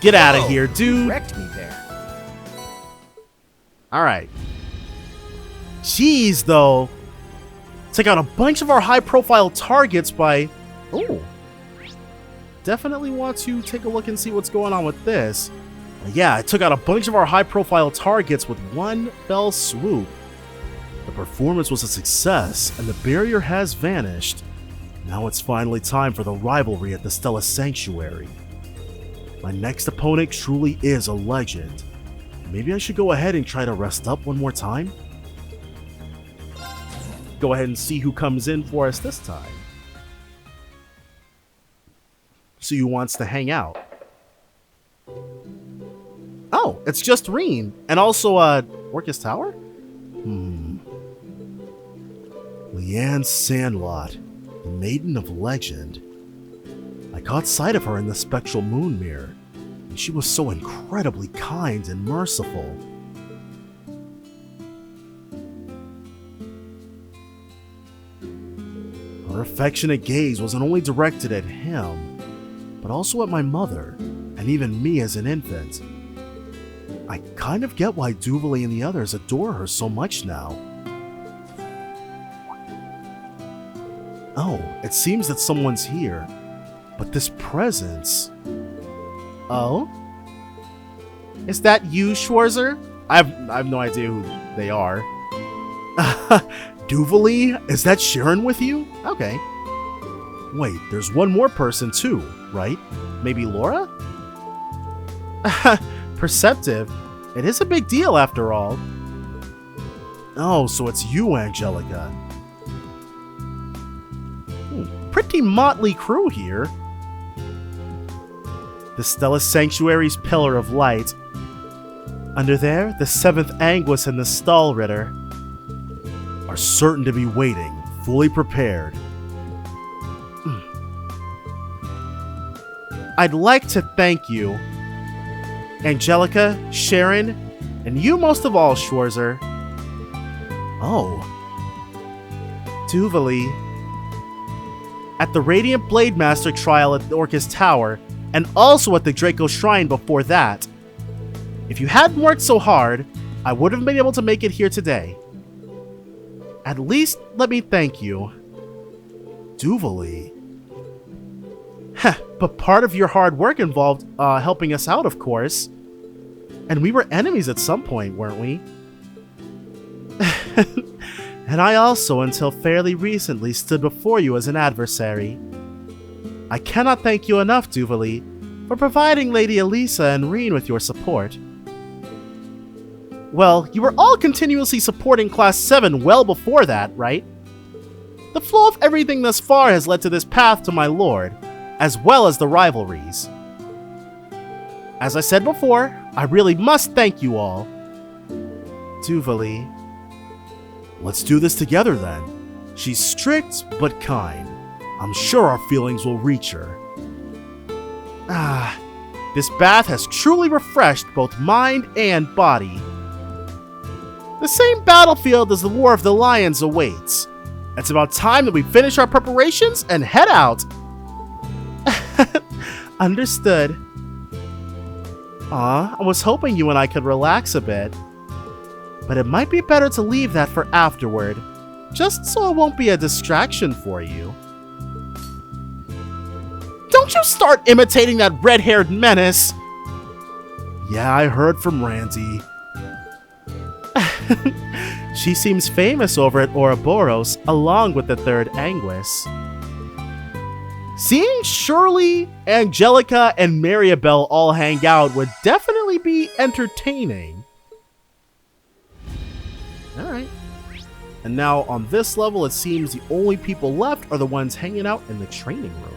Speaker 1: Get out of here,
Speaker 5: You
Speaker 1: dude.
Speaker 5: wrecked me there.
Speaker 1: Alright. Jeez, though. Took out a bunch of our high-profile targets by... Oh. Definitely want to take a look and see what's going on with this. Yeah, I took out a bunch of our high-profile targets with one fell swoop. The performance was a success, and the barrier has vanished. Now it's finally time for the rivalry at the Stella Sanctuary. My next opponent truly is a legend. Maybe I should go ahead and try to rest up one more time? Go ahead and see who comes in for us this time. So who wants to hang out? Oh, it's just Reen. And also, Orcus Tower? Leanne Sandlot, the Maiden of Legend. I caught sight of her in the spectral moon mirror, and she was so incredibly kind and merciful. Her affectionate gaze wasn't only directed at him, but also at my mother, and even me as an infant. I kind of get why Duvalie and the others adore her so much now. Oh, it seems that someone's here, but this presence... Oh? Is that you, Schwarzer? I have no idea who they are. Duvalie? Is that Sharon with you? Okay. Wait, there's one more person too, right? Maybe Laura? Perceptive. It is a big deal after all. Oh, so it's you, Angelica. Pretty motley crew here. The Stella Sanctuary's pillar of light. Under there, the 7th Anguis and the Stall Ritter are certain to be waiting, fully prepared. I'd like to thank you, Angelica, Sharon, and you most of all, Schwarzer. Oh. Duvalie. At the Radiant Blade Master trial at the Orcus Tower, and also at the Draco Shrine before that. If you hadn't worked so hard, I would have been able to make it here today. At least, let me thank you. Duvalie. Heh, but part of your hard work involved helping us out, of course. And we were enemies at some point, weren't we? And I also, until fairly recently, stood before you as an adversary. I cannot thank you enough, Duvalie, for providing Lady Elisa and Reen with your support. Well, you were all continuously supporting Class 7 well before that, right? The flow of everything thus far has led to this path to my lord, as well as the rivalries. As I said before, I really must thank you all. Duvalie. Let's do this together then. She's strict but kind. I'm sure our feelings will reach her. This bath has truly refreshed both mind and body. The same battlefield as the War of the Lions awaits. It's about time that we finish our preparations and head out. Understood. I was hoping you and I could relax a bit. But it might be better to leave that for afterward, just so it won't be a distraction for you. Don't you start imitating that red-haired menace! Yeah, I heard from Randy. She seems famous over at Ouroboros, along with the 3rd Anguis. Seeing Shirley, Angelica, and Maribel all hang out would definitely be entertaining. Alright. And now on this level, it seems the only people left are the ones hanging out in the training room.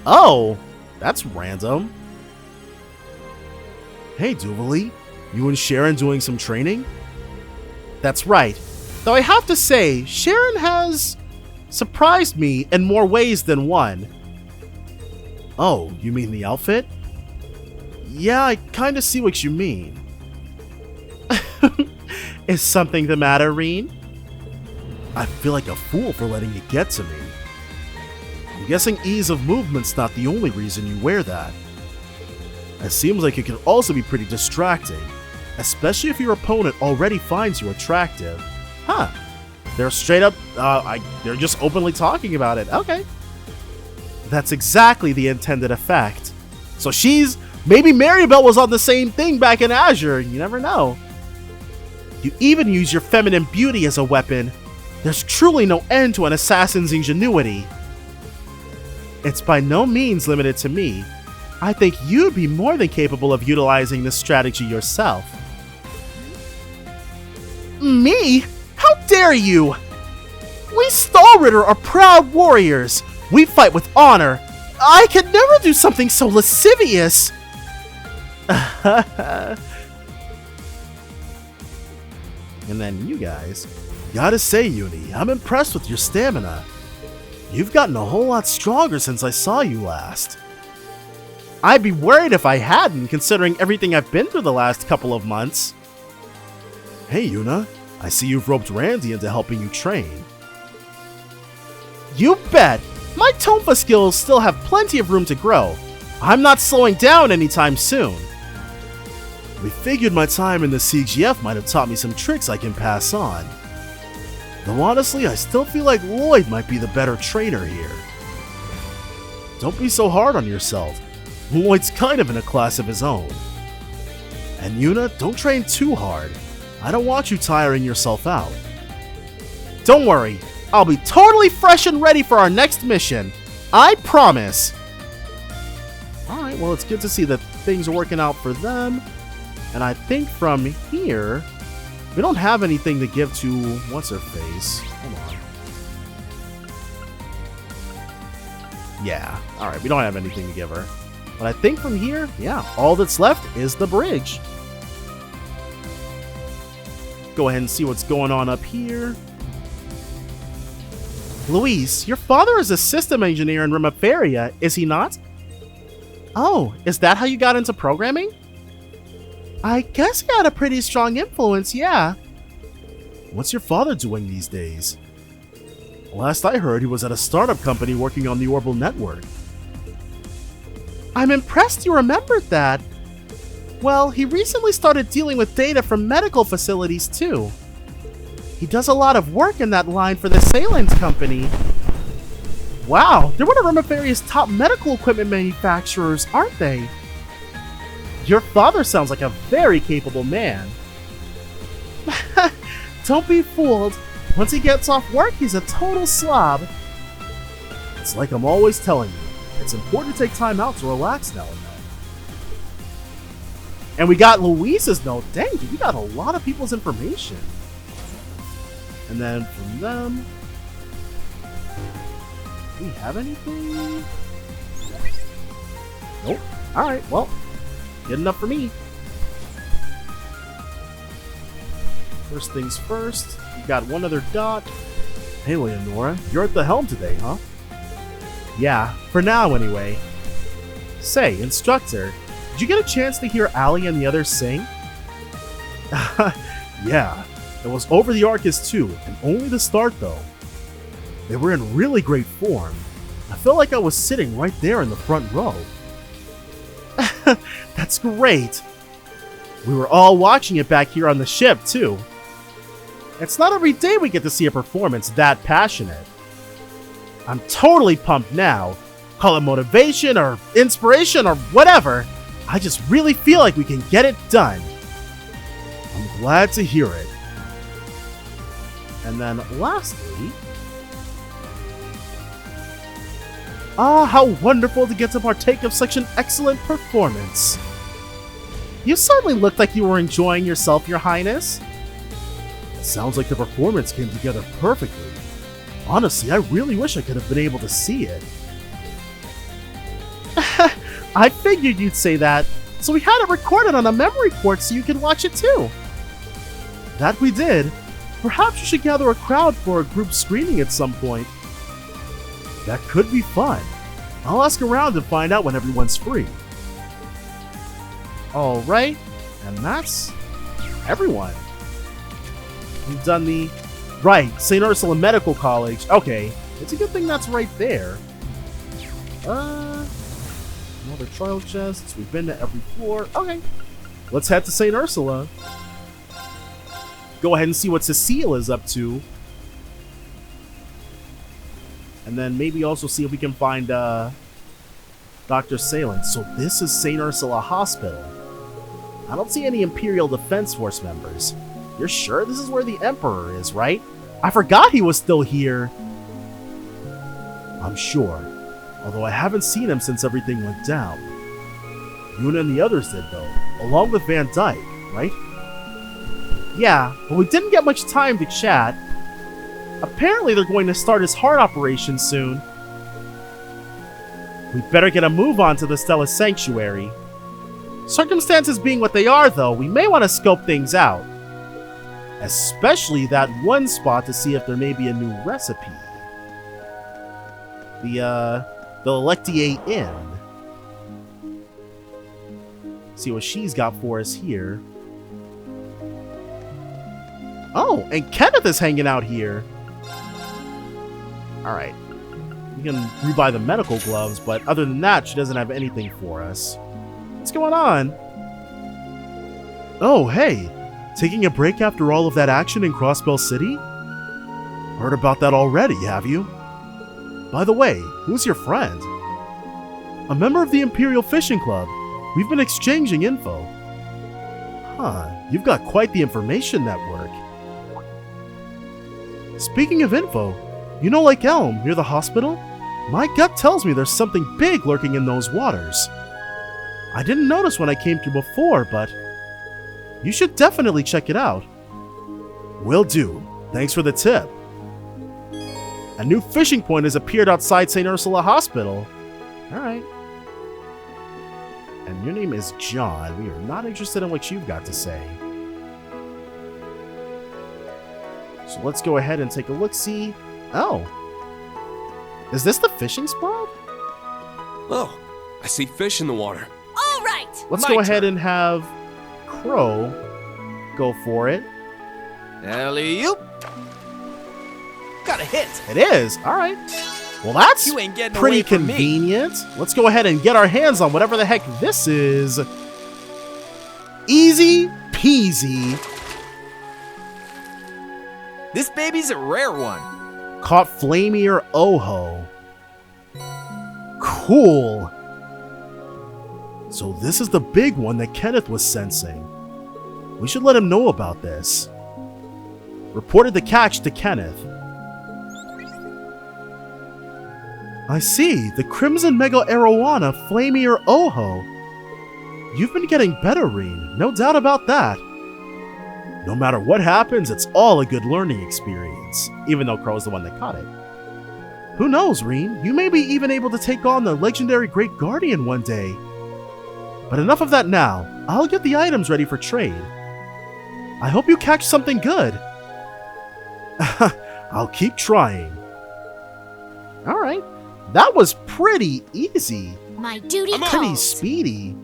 Speaker 1: Oh, that's random. Hey, Duvalie, you and Sharon doing some training? That's right. Though I have to say, Sharon has surprised me in more ways than one. Oh, you mean the outfit? Yeah, I kind of see what you mean. Is something the matter, Reen? I feel like a fool for letting it get to me. I'm guessing ease of movement's not the only reason you wear that. It seems like it can also be pretty distracting, especially if your opponent already finds you attractive. Huh. They're straight up, they're just openly talking about it. Okay. That's exactly the intended effect. So maybe Maribel was on the same thing back in Azure, you never know. You even use your feminine beauty as a weapon. There's truly no end to an assassin's ingenuity. It's by no means limited to me. I think you'd be more than capable of utilizing this strategy yourself. Me? How dare you! We Stalritter are proud warriors. We fight with honor. I could never do something so lascivious. And then you guys. Gotta say, Uni, I'm impressed with your stamina. You've gotten a whole lot stronger since I saw you last. I'd be worried if I hadn't, considering everything I've been through the last couple of months. Hey, Yuna. I see you've roped Randy into helping you train. You bet! My Tonfa skills still have plenty of room to grow. I'm not slowing down anytime soon. We figured my time in the CGF might have taught me some tricks I can pass on. Though honestly, I still feel like Lloyd might be the better trainer here. Don't be so hard on yourself. Lloyd's kind of in a class of his own. And Yuna, don't train too hard. I don't want you tiring yourself out. Don't worry, I'll be totally fresh and ready for our next mission. I promise. Alright, well, it's good to see that things are working out for them. And I think from here, we don't have anything to give to what's-her-face. Hold on. Yeah, alright, we don't have anything to give her. But I think from here, yeah, all that's left is the bridge. Go ahead and see what's going on up here. Luis, your father is a system engineer in Rivalry, is he not? Oh, is that how you got into programming? I guess he had a pretty strong influence, yeah. What's your father doing these days? Last I heard, he was at a startup company working on the Orbital Network. I'm impressed you remembered that. Well, he recently started dealing with data from medical facilities too. He does a lot of work in that line for the Salins company. Wow, they're one of Rivalry's top medical equipment manufacturers, aren't they? Your father sounds like a very capable man. Don't be fooled. Once he gets off work, he's a total slob. It's like I'm always telling you. It's important to take time out to relax now and then. And we got Luis's note. Dang, dude, we got a lot of people's information. And then from them... Do we have anything? Nope. Alright, well. Good enough for me. First things first. We got one other dot. Hey, Leonora. You're at the helm today, huh? Yeah, for now anyway. Say, instructor, did you get a chance to hear Allie and the others sing? Yeah, it was over the Arcus too, and only the start though. They were in really great form. I felt like I was sitting right there in the front row. That's great. We were all watching it back here on the ship too. It's not every day we get to see a performance that passionate. I'm totally pumped now. Call it motivation or inspiration or whatever. I just really feel like we can get it done. I'm glad to hear it. And then lastly... Ah, how wonderful to get to partake of such an excellent performance. You certainly looked like you were enjoying yourself, Your Highness. It sounds like the performance came together perfectly. Honestly, I really wish I could have been able to see it. I figured you'd say that, so we had it recorded on a memory port so you could watch it too. That we did. Perhaps you should gather a crowd for a group screening at some point. That could be fun. I'll ask around and find out when everyone's free. Alright, and that's everyone. We've done the Right, St. Ursula Medical College. Okay, it's a good thing that's right there. Another trial chests. We've been to every floor. Okay, let's head to St. Ursula. Go ahead and see what Cecile is up to. And then maybe also see if we can find Dr. Salin. So this is St. Ursula Hospital. I don't see any Imperial Defense Force members. You're sure this is where the Emperor is, right? I forgot he was still here. I'm sure. Although I haven't seen him since everything went down. Yuna and the others did, though. Along with Van Dyke, right? Yeah, but we didn't get much time to chat. Apparently they're going to start his heart operation soon. We better get a move on to the Stella Sanctuary. Circumstances being what they are, though, we may want to scope things out. Especially that one spot to see if there may be a new recipe. The Lectier Inn. See what she's got for us here. Oh, and Kenneth is hanging out here. Alright. We can rebuy the medical gloves, but other than that, she doesn't have anything for us. What's going on? Oh, hey. Taking a break after all of that action in Crossbell City? Heard about that already, have you? By the way, who's your friend? A member of the Imperial Fishing Club. We've been exchanging info. Huh, you've got quite the information network. Speaking of info, you know Lake Elm, near the hospital? My gut tells me there's something big lurking in those waters. I didn't notice when I came through before, but you should definitely check it out. Will do. Thanks for the tip. A new fishing point has appeared outside St. Ursula Hospital. Alright. And your name is John. We are not interested in what you've got to say. So let's go ahead and take a look-see. Oh. Is this the fishing spot?
Speaker 2: Oh, I see fish in the water.
Speaker 4: All right.
Speaker 1: Let's go ahead and have Crow go for it.
Speaker 5: Alley-oop. Got a hit.
Speaker 1: It is. All right. Well, that's
Speaker 5: You ain't getting
Speaker 1: pretty
Speaker 5: away from me.
Speaker 1: convenient. Let's go ahead and get our hands on whatever the heck this is. Easy peasy.
Speaker 5: This baby's a rare one.
Speaker 1: Caught Flamier Oho. Cool. So this is the big one that Kenneth was sensing. We should let him know about this. Reported the catch to Kenneth. I see, the Crimson Mega Arowana Flamier Oho. You've been getting better, Reen, no doubt about that. No matter what happens, it's all a good learning experience, even though Crow's the one that caught it. Who knows, Reen, you may be even able to take on the legendary Great Guardian one day. But enough of that now, I'll get the items ready for trade. I hope you catch something good. I'll keep trying. Alright, that was pretty easy.
Speaker 4: My duty
Speaker 1: Pretty
Speaker 4: calls.
Speaker 1: speedy.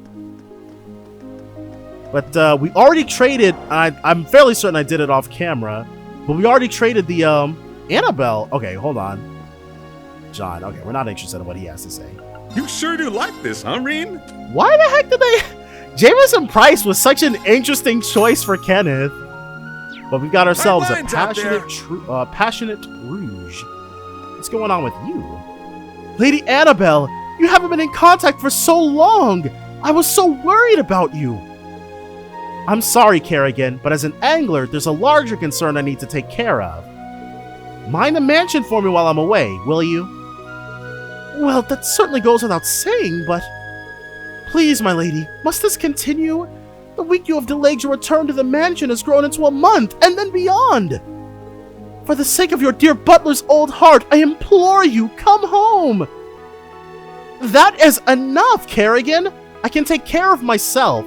Speaker 1: But we already traded, I'm fairly certain I did it off camera, but we already traded the Annabelle. Okay, hold on. John, okay, we're not interested in what he has to say.
Speaker 6: You sure do like this, huh, Reen?
Speaker 1: Why the heck did they... Jameson Price was such an interesting choice for Kenneth. But we've got ourselves a
Speaker 2: lines out there.
Speaker 1: passionate rouge. What's going on with you? Lady Annabelle, you haven't been in contact for so long. I was so worried about you. I'm sorry, Kerrigan, but as an angler, there's a larger concern I need to take care of. Mind the mansion for me while I'm away, will you? Well, that certainly goes without saying, but... Please, my lady, must this continue? The week you have delayed your return to the mansion has grown into a month, and then beyond! For the sake of your dear butler's old heart, I implore you, come home! That is enough, Kerrigan! I can take care of myself.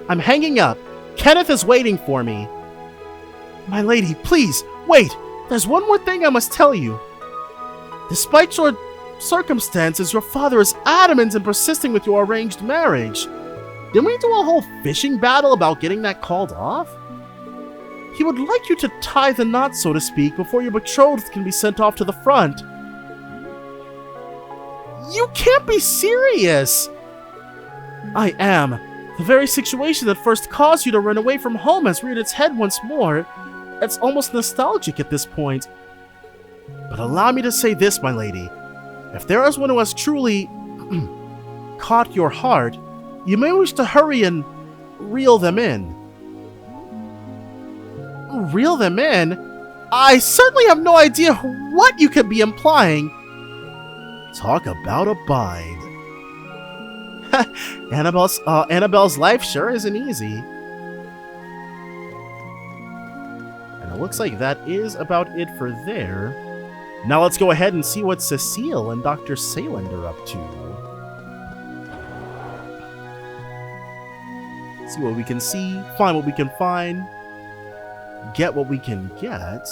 Speaker 1: I'm hanging up. Kenneth is waiting for me. My lady, please, wait! There's one more thing I must tell you. Despite your circumstances, your father is adamant in persisting with your arranged marriage. Didn't we do a whole fishing battle about getting that called off? He would like you to tie the knot, so to speak, before your betrothed can be sent off to the front. You can't be serious! I am. The very situation that first caused you to run away from home has reared its head once more. It's almost nostalgic at this point. But allow me to say this, my lady. If there is one who has truly caught your heart, you may wish to hurry and reel them in. Reel them in? I certainly have no idea what you could be implying. Talk about a bind. Annabelle's life sure isn't easy. And it looks like that is about it for there. Now let's go ahead and see what Cecile and Dr. Sayland are up to. See what we can see, find what we can find, get what we can get.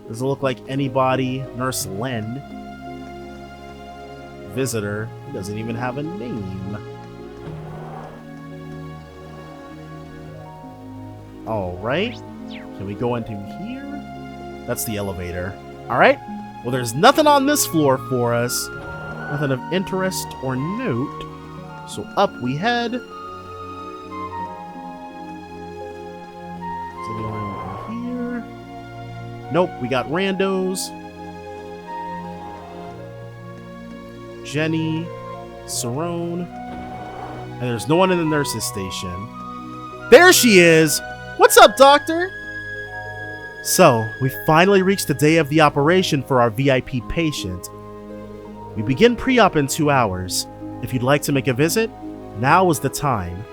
Speaker 1: Doesn't look like anybody. Nurse Len. Visitor. He doesn't even have a name. Alright. Can we go into here? That's the elevator. Alright. Well, there's nothing on this floor for us. Nothing of interest or note. So up we head. Is anyone over here? Nope, we got randos. Jenny. Cerrone. And there's no one in the nurse's station. There she is! What's up, doctor? So, we finally reached the day of the operation for our VIP patient. We begin pre-op in 2 hours. If you'd like to make a visit, now is the time.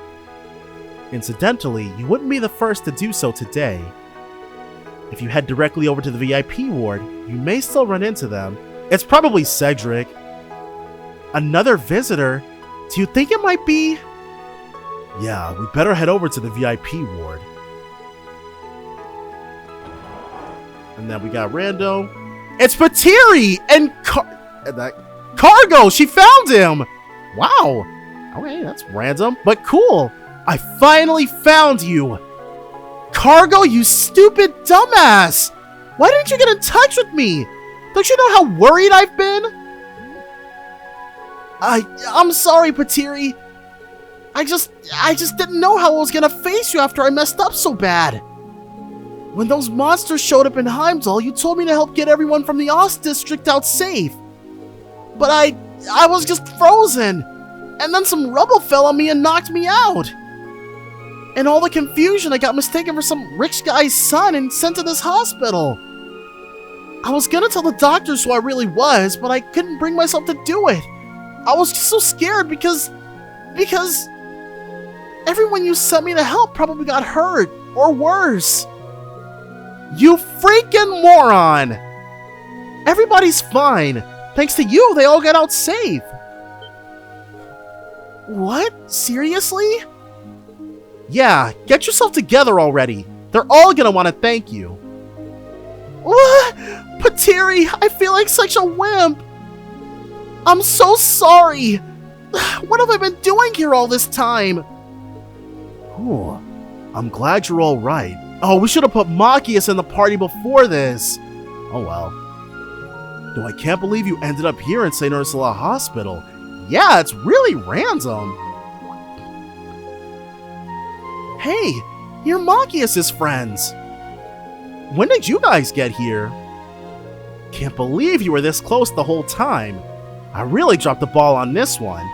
Speaker 1: Incidentally, you wouldn't be the first to do so today. If you head directly over to the VIP ward, you may still run into them. It's probably Cedric. Another visitor? Do you think it might be? Yeah, we better head over to the VIP ward. And then we got Rando. It's Patiri! And Cargo! She found him! Wow. Okay, that's random, but cool. I finally found you. Cargo, you stupid dumbass! Why didn't you get in touch with me? Don't you know how worried I've been? I'm sorry, Patiri. I just didn't know how I was gonna face you after I messed up so bad. When those monsters showed up in Heimdall, you told me to help get everyone from the Ost district out safe. But I was just frozen. And then some rubble fell on me and knocked me out. In all the confusion, I got mistaken for some rich guy's son and sent to this hospital. I was gonna tell the doctors who I really was, but I couldn't bring myself to do it. I was just so scared because everyone you sent me to help probably got hurt, or worse. You freaking moron! Everybody's fine. Thanks to you, they all got out safe. What? Seriously? Yeah, get yourself together already. They're all gonna want to thank you. What? Patiri, I feel like such a wimp. I'm so sorry. What have I been doing here all this time? Ooh, I'm glad you're all right. Oh, we should have put Machias in the party before this. Oh well. Though I can't believe you ended up here in St. Ursula Hospital. Yeah, it's really random. Hey, you're Machias' friends. When did you guys get here? Can't believe you were this close the whole time. I really dropped the ball on this one.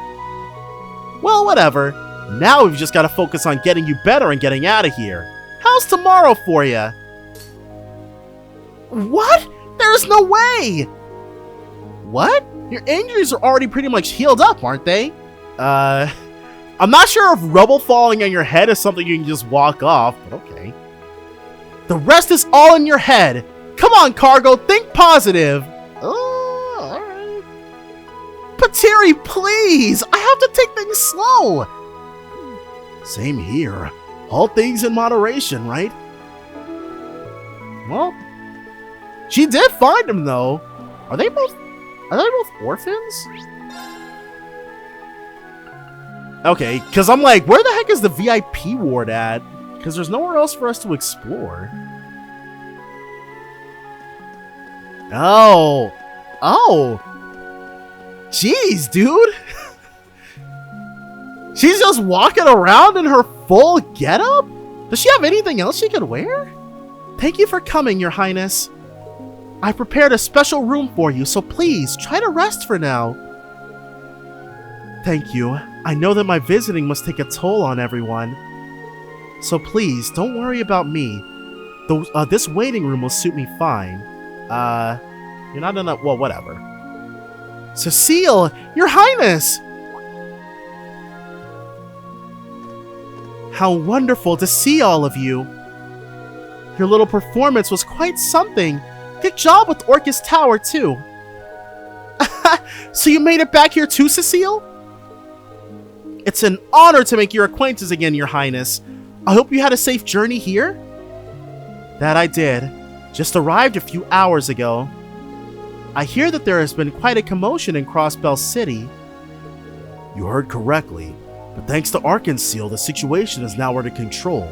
Speaker 1: Well, whatever. Now we've just got to focus on getting you better and getting out of here. How's tomorrow for you? What? There's no way! What? Your injuries are already pretty much healed up, aren't they? I'm not sure if rubble falling on your head is something you can just walk off, but okay. The rest is all in your head. Come on, Cargo, think positive. Oh, alright. Patiri, please! I have to take things slow! Same here. All things in moderation, right? Well, she did find him, though. Are they both orphans? Okay, because I'm like, where the heck is the VIP ward at? Because there's nowhere else for us to explore. Oh. Oh. Jeez, dude. She's just walking around in her full getup? Does she have anything else she could wear? Thank you for coming, Your Highness. I prepared a special room for you, so please try to rest for now. Thank you. I know that my visiting must take a toll on everyone. So please, don't worry about me. This waiting room will suit me fine. You're not in a... well, whatever. Cecile! Your Highness! How wonderful to see all of you. Your little performance was quite something. Good job with Orcus Tower, too. So you made it back here too, Cecile? It's an honor to make your acquaintance again, Your Highness. I hope you had a safe journey here? That I did. Just arrived a few hours ago. I hear that there has been quite a commotion in Crossbell City. You heard correctly, but thanks to Arkansas, the situation is now under control.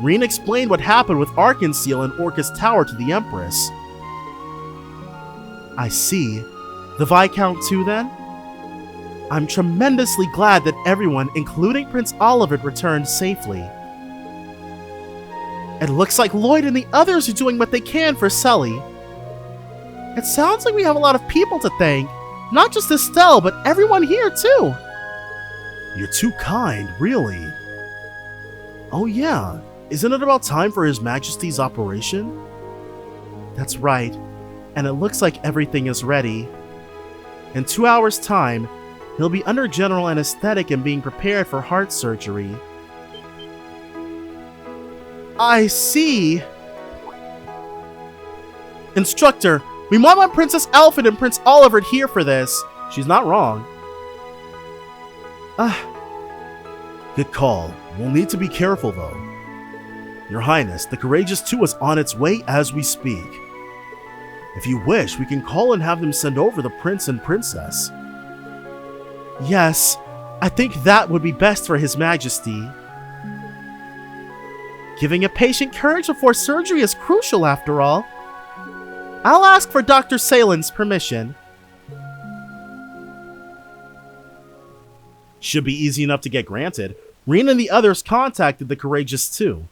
Speaker 1: Reen explained what happened with Arkansas and Orcus Tower to the Empress. I see. The Viscount too, then? I'm tremendously glad that everyone, including Prince Oliver, returned safely. It looks like Lloyd and the others are doing what they can for Sully. It sounds like we have a lot of people to thank. Not just Estelle, but everyone here, too. You're too kind, really. Oh yeah, isn't it about time for His Majesty's operation? That's right, and it looks like everything is ready. In 2 hours' time, he'll be under general anesthetic and being prepared for heart surgery. I see. Instructor, we want Princess Alfred and Prince Oliver here for this. She's not wrong. Good call. We'll need to be careful, though. Your Highness, the Courageous 2 is on its way as we speak. If you wish, we can call and have them send over the Prince and Princess. Yes, I think that would be best for His Majesty. Giving a patient courage before surgery is crucial, after all. I'll ask for Dr. Salen's permission. Should be easy enough to get granted. Reen and the others contacted the Courageous 2.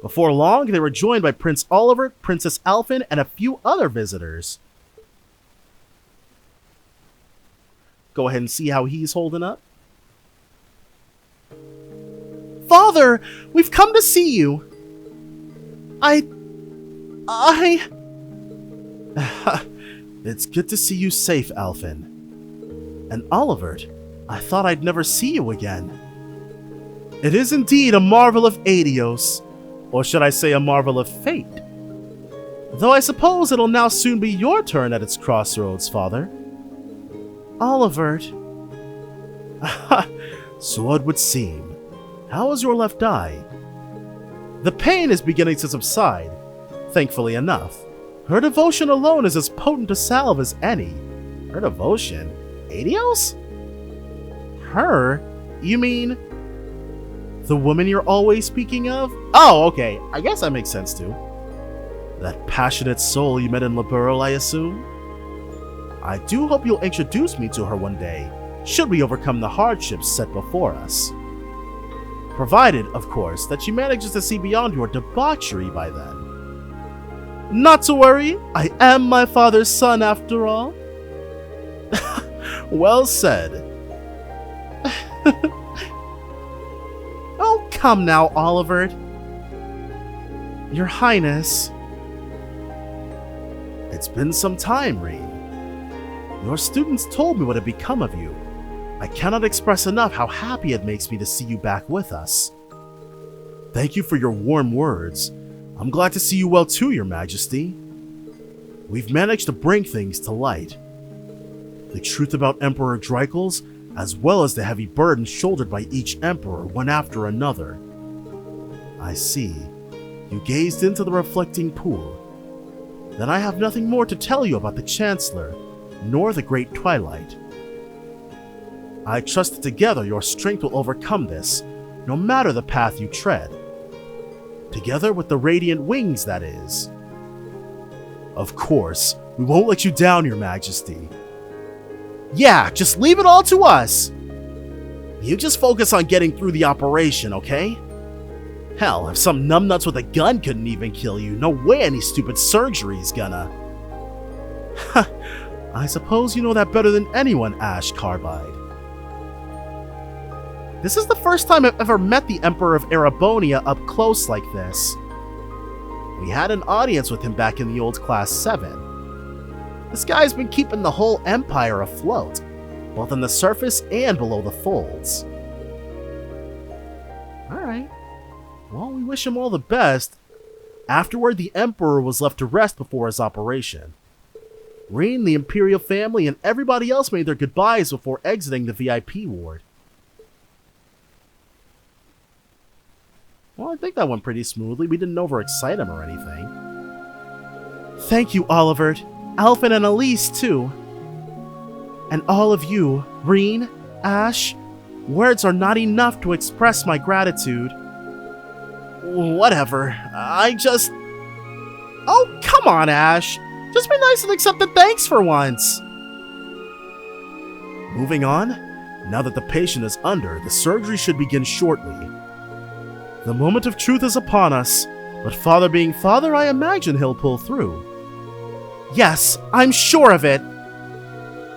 Speaker 1: Before long, they were joined by Prince Oliver, Princess Alphen, and a few other visitors. Go ahead and see how he's holding up. Father, we've come to see you. It's good to see you safe, Alphen. And Olivert, I thought I'd never see you again. It is indeed a marvel of Adios, or should I say a marvel of fate. Though I suppose it'll now soon be your turn at its crossroads, Father. Olivert. So it would seem. How is your left eye? The pain is beginning to subside, thankfully enough. Her devotion alone is as potent a salve as any. Her devotion? Adios? Her? You mean... the woman you're always speaking of? Oh, okay. I guess that makes sense too. That passionate soul you met in Liberl, I assume? I do hope you'll introduce me to her one day, should we overcome the hardships set before us. Provided, of course, that she manages to see beyond your debauchery by then. Not to worry, I am my father's son after all. Well said. Oh, come now, Olivert. Your Highness. It's been some time, Reen. Your students told me what had become of you. I cannot express enough how happy it makes me to see you back with us. Thank you for your warm words. I'm glad to see you well too, Your Majesty. We've managed to bring things to light. The truth about Emperor Dreichels, as well as the heavy burden shouldered by each emperor one after another. I see. You gazed into the reflecting pool. Then I have nothing more to tell you about the Chancellor, nor the Great Twilight. I trust that together your strength will overcome this, no matter the path you tread. Together with the radiant wings, that is. Of course, we won't let you down, Your Majesty. Yeah, just leave it all to us. You just focus on getting through the operation, okay? Hell, if some numbnuts with a gun couldn't even kill you, no way any stupid surgery's gonna. I suppose you know that better than anyone, Ash Carbide. This is the first time I've ever met the Emperor of Erebonia up close like this. We had an audience with him back in the old Class 7. This guy's been keeping the whole Empire afloat, both on the surface and below the folds. Alright. Well, we wish him all the best. Afterward, the Emperor was left to rest before his operation. Rean, the Imperial family, and everybody else made their goodbyes before exiting the VIP ward. Well, I think that went pretty smoothly. We didn't overexcite him or anything. Thank you, Olivert, Alphen, and Elise, too. And all of you, Rean, Ash, words are not enough to express my gratitude. Whatever, Oh, come on, Ash. Just be nice and accept the thanks for once. Moving on, now that the patient is under, the surgery should begin shortly. The moment of truth is upon us, but Father being Father, I imagine he'll pull through. Yes, I'm sure of it.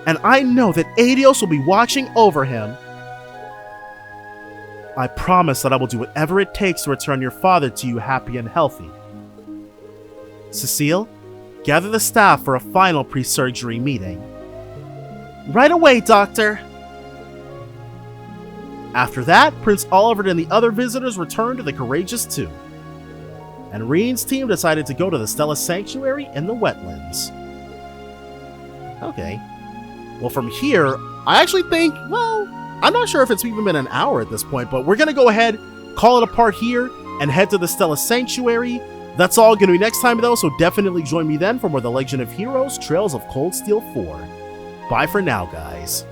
Speaker 1: And I know that Adios will be watching over him. I promise that I will do whatever it takes to return your father to you happy and healthy. Cecile, gather the staff for a final pre-surgery meeting. Right away, Doctor. After that, Prince Olivert and the other visitors returned to the Courageous 2. And Rean's team decided to go to the Stella Sanctuary in the wetlands. Okay. Well, from here, I actually think, well, I'm not sure if it's even been an hour at this point, but we're going to go ahead, call it a part here, and head to the Stella Sanctuary. That's all going to be next time, though, so definitely join me then for more The Legend of Heroes Trails of Cold Steel 4. Bye for now, guys.